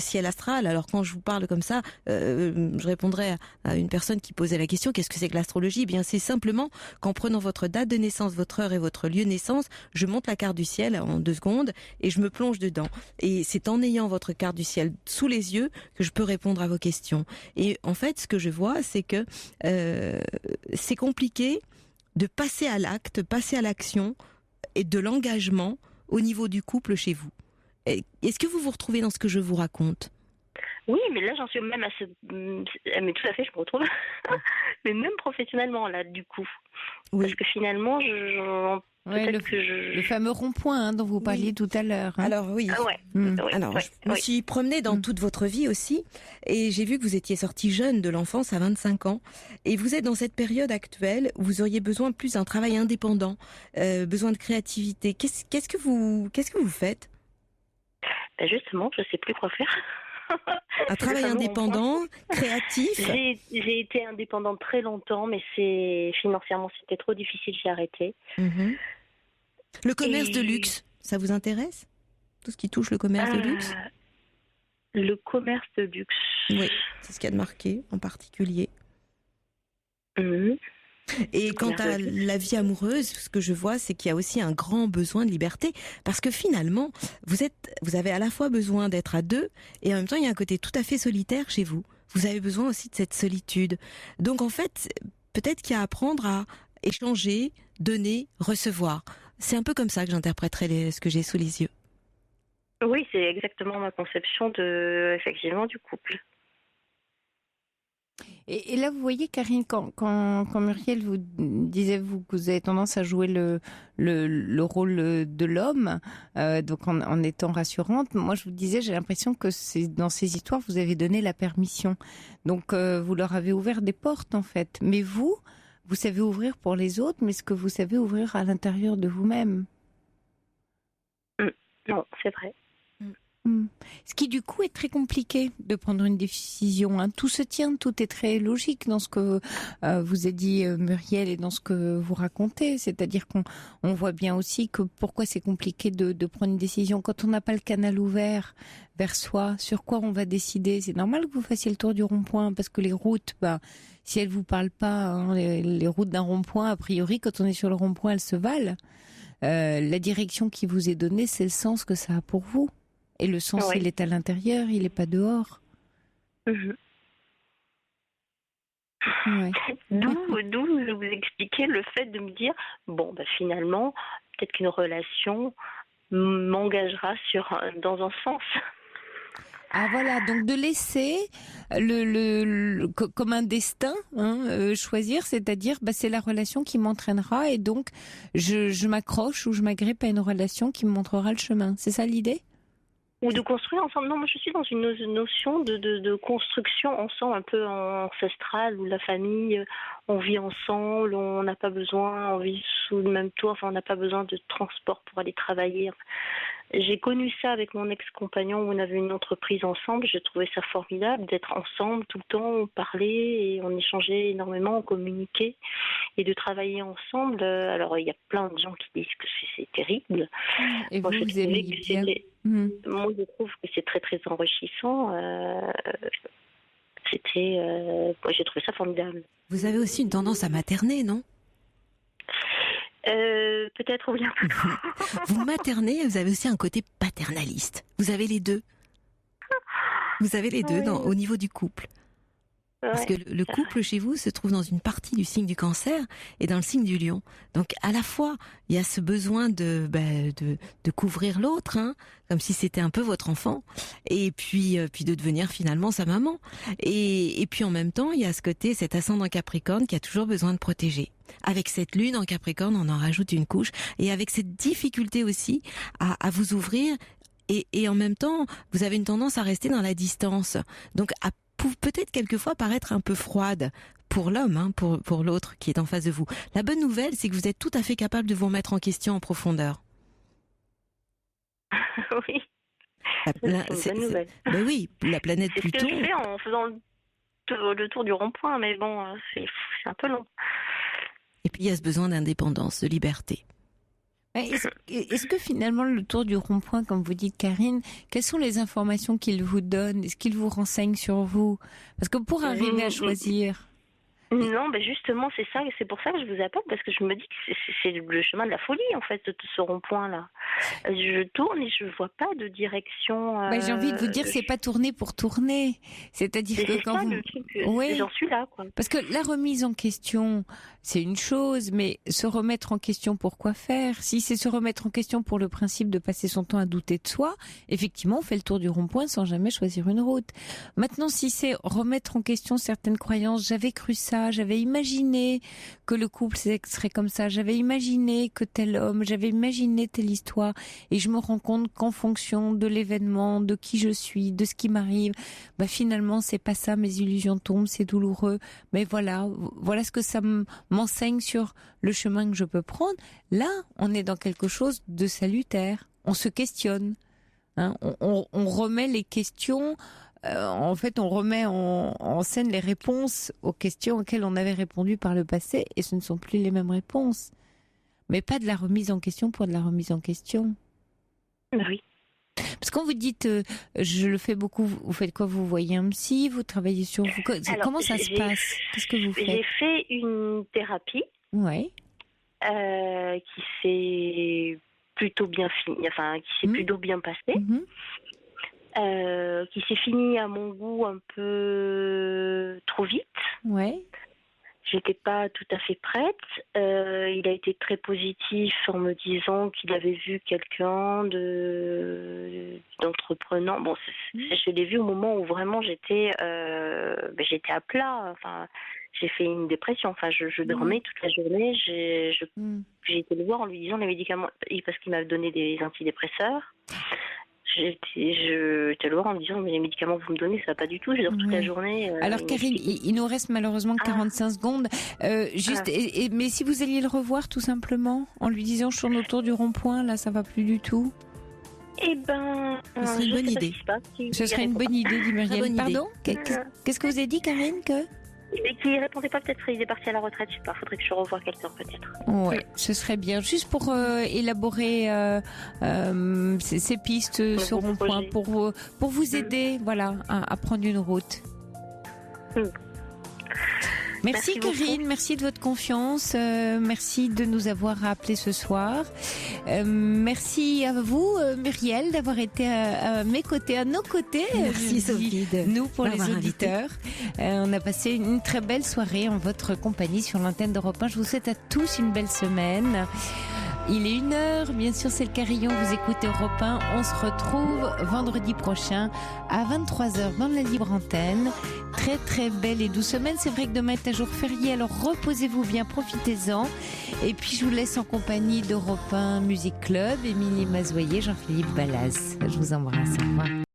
ciel astral. Alors quand je vous parle comme ça, je répondrai à une personne qui posait la question, qu'est-ce que c'est que l'astrologie? Eh bien, c'est simplement qu'en prenant votre date de naissance, votre heure et votre lieu de naissance, je monte la carte du ciel en 2 secondes et je me plonge dedans. Et c'est en ayant votre carte du ciel sous les yeux que je peux répondre à vos questions. Et en fait, ce que je vois, c'est que c'est compliqué de passer à l'acte, passer à l'action et de l'engagement au niveau du couple chez vous. Est-ce que vous vous retrouvez dans ce que je vous raconte? Oui, mais là j'en suis même à ce... Mais tout à fait, je me retrouve. Mais même professionnellement, là, du coup. Oui. Parce que finalement, le fameux rond-point dont vous parliez tout à l'heure. Alors oui. Ah ouais. Alors je me suis promenée dans toute votre vie aussi et j'ai vu que vous étiez sortie jeune de l'enfance à 25 ans et vous êtes dans cette période actuelle où vous auriez besoin plus d'un travail indépendant, besoin de créativité. Qu'est-ce que vous faites? Ben justement, je sais plus quoi faire. Un travail indépendant, créatif. J'ai été indépendante très longtemps, mais financièrement c'était trop difficile, j'ai arrêté. Mmh. Le commerce de luxe, ça vous intéresse? Tout ce qui touche le commerce de luxe? Le commerce de luxe. Oui, c'est ce qu'il y a de marqué en particulier. Mmh. Et quant à la vie amoureuse, ce que je vois, c'est qu'il y a aussi un grand besoin de liberté, parce que finalement, vous avez à la fois besoin d'être à 2, et en même temps, il y a un côté tout à fait solitaire chez vous. Vous avez besoin aussi de cette solitude. Donc en fait, peut-être qu'il y a à apprendre à échanger, donner, recevoir. C'est un peu comme ça que j'interpréterai ce que j'ai sous les yeux. Oui, c'est exactement ma conception effectivement, du couple. Et là, vous voyez, Karine, quand Muriel vous disait que vous avez tendance à jouer le rôle de l'homme, donc en étant rassurante, moi je vous disais, j'ai l'impression que dans ces histoires, vous avez donné la permission. Donc vous leur avez ouvert des portes en fait. Mais vous savez ouvrir pour les autres, mais est-ce que vous savez ouvrir à l'intérieur de vous-même? Non, c'est vrai. Ce qui du coup est très compliqué de prendre une décision. Tout se tient, tout est très logique dans ce que vous a dit Muriel et dans ce que vous racontez. C'est-à-dire qu'on voit bien aussi que pourquoi c'est compliqué de prendre une décision quand on n'a pas le canal ouvert vers soi. Sur quoi on va décider? C'est normal que vous fassiez le tour du rond-point parce que les routes, si elles vous parlent pas, les routes d'un rond-point, a priori, quand on est sur le rond-point, elles se valent. La direction qui vous est donnée, c'est le sens que ça a pour vous. Et le sens, il est à l'intérieur, il n'est pas dehors. D'où je vous expliquais le fait de me dire, finalement, peut-être qu'une relation m'engagera dans un sens. Ah voilà, donc de laisser comme un destin choisir, c'est-à-dire c'est la relation qui m'entraînera et donc je m'accroche ou je m'agrippe à une relation qui me montrera le chemin. C'est ça l'idée? Ou de construire ensemble. Non, moi je suis dans une notion de construction ensemble, un peu ancestrale, où la famille, on vit ensemble, on n'a pas besoin, on vit sous le même toit, on n'a pas besoin de transport pour aller travailler. J'ai connu ça avec mon ex-compagnon où on avait une entreprise ensemble. J'ai trouvé ça formidable d'être ensemble tout le temps, on parlait et on échangeait énormément, on communiquait et de travailler ensemble. Alors il y a plein de gens qui disent que c'est terrible. Et moi, vous aimez bien. Moi je trouve que c'est très très enrichissant. J'ai trouvé ça formidable. Vous avez aussi une tendance à materner, non? Peut-être oui un peu. Vous maternez, vous avez aussi un côté paternaliste. Vous avez les deux. Vous avez les deux au niveau du couple. Parce que le couple chez vous se trouve dans une partie du signe du Cancer et dans le signe du Lion. Donc à la fois, il y a ce besoin de couvrir l'autre, comme si c'était un peu votre enfant, et puis de devenir finalement sa maman. Et puis en même temps, il y a ce côté, cet ascendant Capricorne qui a toujours besoin de protéger. Avec cette lune en Capricorne, on en rajoute une couche, et avec cette difficulté aussi à vous ouvrir, et en même temps, vous avez une tendance à rester dans la distance. Donc à peut-être quelquefois paraître un peu froide pour l'homme, pour l'autre qui est en face de vous. La bonne nouvelle, c'est que vous êtes tout à fait capable de vous remettre en question en profondeur. Oui. C'est une bonne nouvelle. Ben oui, la planète Pluton. C'est ce que je fais en faisant le tour du rond-point, mais bon, c'est un peu long. Et puis il y a ce besoin d'indépendance, de liberté. Est-ce que finalement le tour du rond-point, comme vous dites Karine, quelles sont les informations qu'il vous donne? Est-ce qu'il vous renseigne sur vous? Parce que pour arriver à choisir... Non, justement, c'est ça, et c'est pour ça que je vous appelle, parce que je me dis que c'est le chemin de la folie, en fait, ce rond-point-là. Je tourne et je vois pas de direction. J'ai envie de vous dire, c'est pas tourner pour tourner. C'est-à-dire que quand vous... J'en suis là, quoi. Parce que la remise en question, c'est une chose, mais se remettre en question pour quoi faire? Si c'est se remettre en question pour le principe de passer son temps à douter de soi, effectivement, on fait le tour du rond-point sans jamais choisir une route. Maintenant, si c'est remettre en question certaines croyances, j'avais cru ça, j'avais imaginé que le couple serait comme ça, j'avais imaginé que tel homme, j'avais imaginé telle histoire, et je me rends compte qu'en fonction de l'événement, de qui je suis, de ce qui m'arrive, finalement c'est pas ça, mes illusions tombent, c'est douloureux, mais voilà ce que ça m'enseigne sur le chemin que je peux prendre. Là, on est dans quelque chose de salutaire, on se questionne, on remet les questions. En fait, on remet en scène les réponses aux questions auxquelles on avait répondu par le passé, et ce ne sont plus les mêmes réponses. Mais pas de la remise en question pour de la remise en question. Oui. Parce que quand vous dites je le fais beaucoup, vous faites quoi? Vous voyez un psy, vous travaillez sur vous. Comment ça se passe? Qu'est-ce que vous faites? J'ai fait une thérapie. Ouais. Qui s'est plutôt bien finie, qui s'est plutôt bien passée. Qui s'est fini à mon goût un peu trop vite. Ouais. J'étais pas tout à fait prête. Il a été très positif en me disant qu'il avait vu quelqu'un d'entreprenant. Bon, je l'ai vu au moment où vraiment j'étais à plat. J'ai fait une dépression. Je dormais toute la journée. J'ai été le voir en lui disant les médicaments, parce qu'il m'a donné des antidépresseurs. Je te le vois en me disant mais les médicaments que vous me donnez ça va pas du tout, je dors toute la journée. Alors Karine, il nous reste malheureusement 45 secondes. Mais si vous alliez le revoir tout simplement en lui disant je tourne autour du rond-point, là ça va plus du tout. Eh ben, ce serait une bonne idée. Ce serait une bonne idée, dit Muriel. Pardon ? Qu'est-ce que vous avez dit, Karine, que... Et qui répondait pas, peut-être qu'il est parti à la retraite, je sais pas, faudrait que je revoie quelqu'un peut-être. Ouais, ce serait bien. Juste pour élaborer ces pistes sur Rond-Point, pour vous aider, voilà, à prendre une route. Merci Karine, merci de votre confiance, merci de nous avoir appelés ce soir. Merci à vous Muriel d'avoir été à mes côtés, à nos côtés. Merci Sophie. Nous pour les auditeurs. On a passé une très belle soirée en votre compagnie sur l'antenne d'Europe 1. Je vous souhaite à tous une belle semaine. Il est 1h, bien sûr c'est le Carillon, vous écoutez Europe 1. On se retrouve vendredi prochain à 23h dans la libre antenne. Très très belle et douce semaine. C'est vrai que demain est un jour férié, alors reposez-vous bien, profitez-en. Et puis je vous laisse en compagnie d'Europe 1 Music Club, Émilie Mazoyer, Jean-Philippe Ballas. Je vous embrasse, au revoir.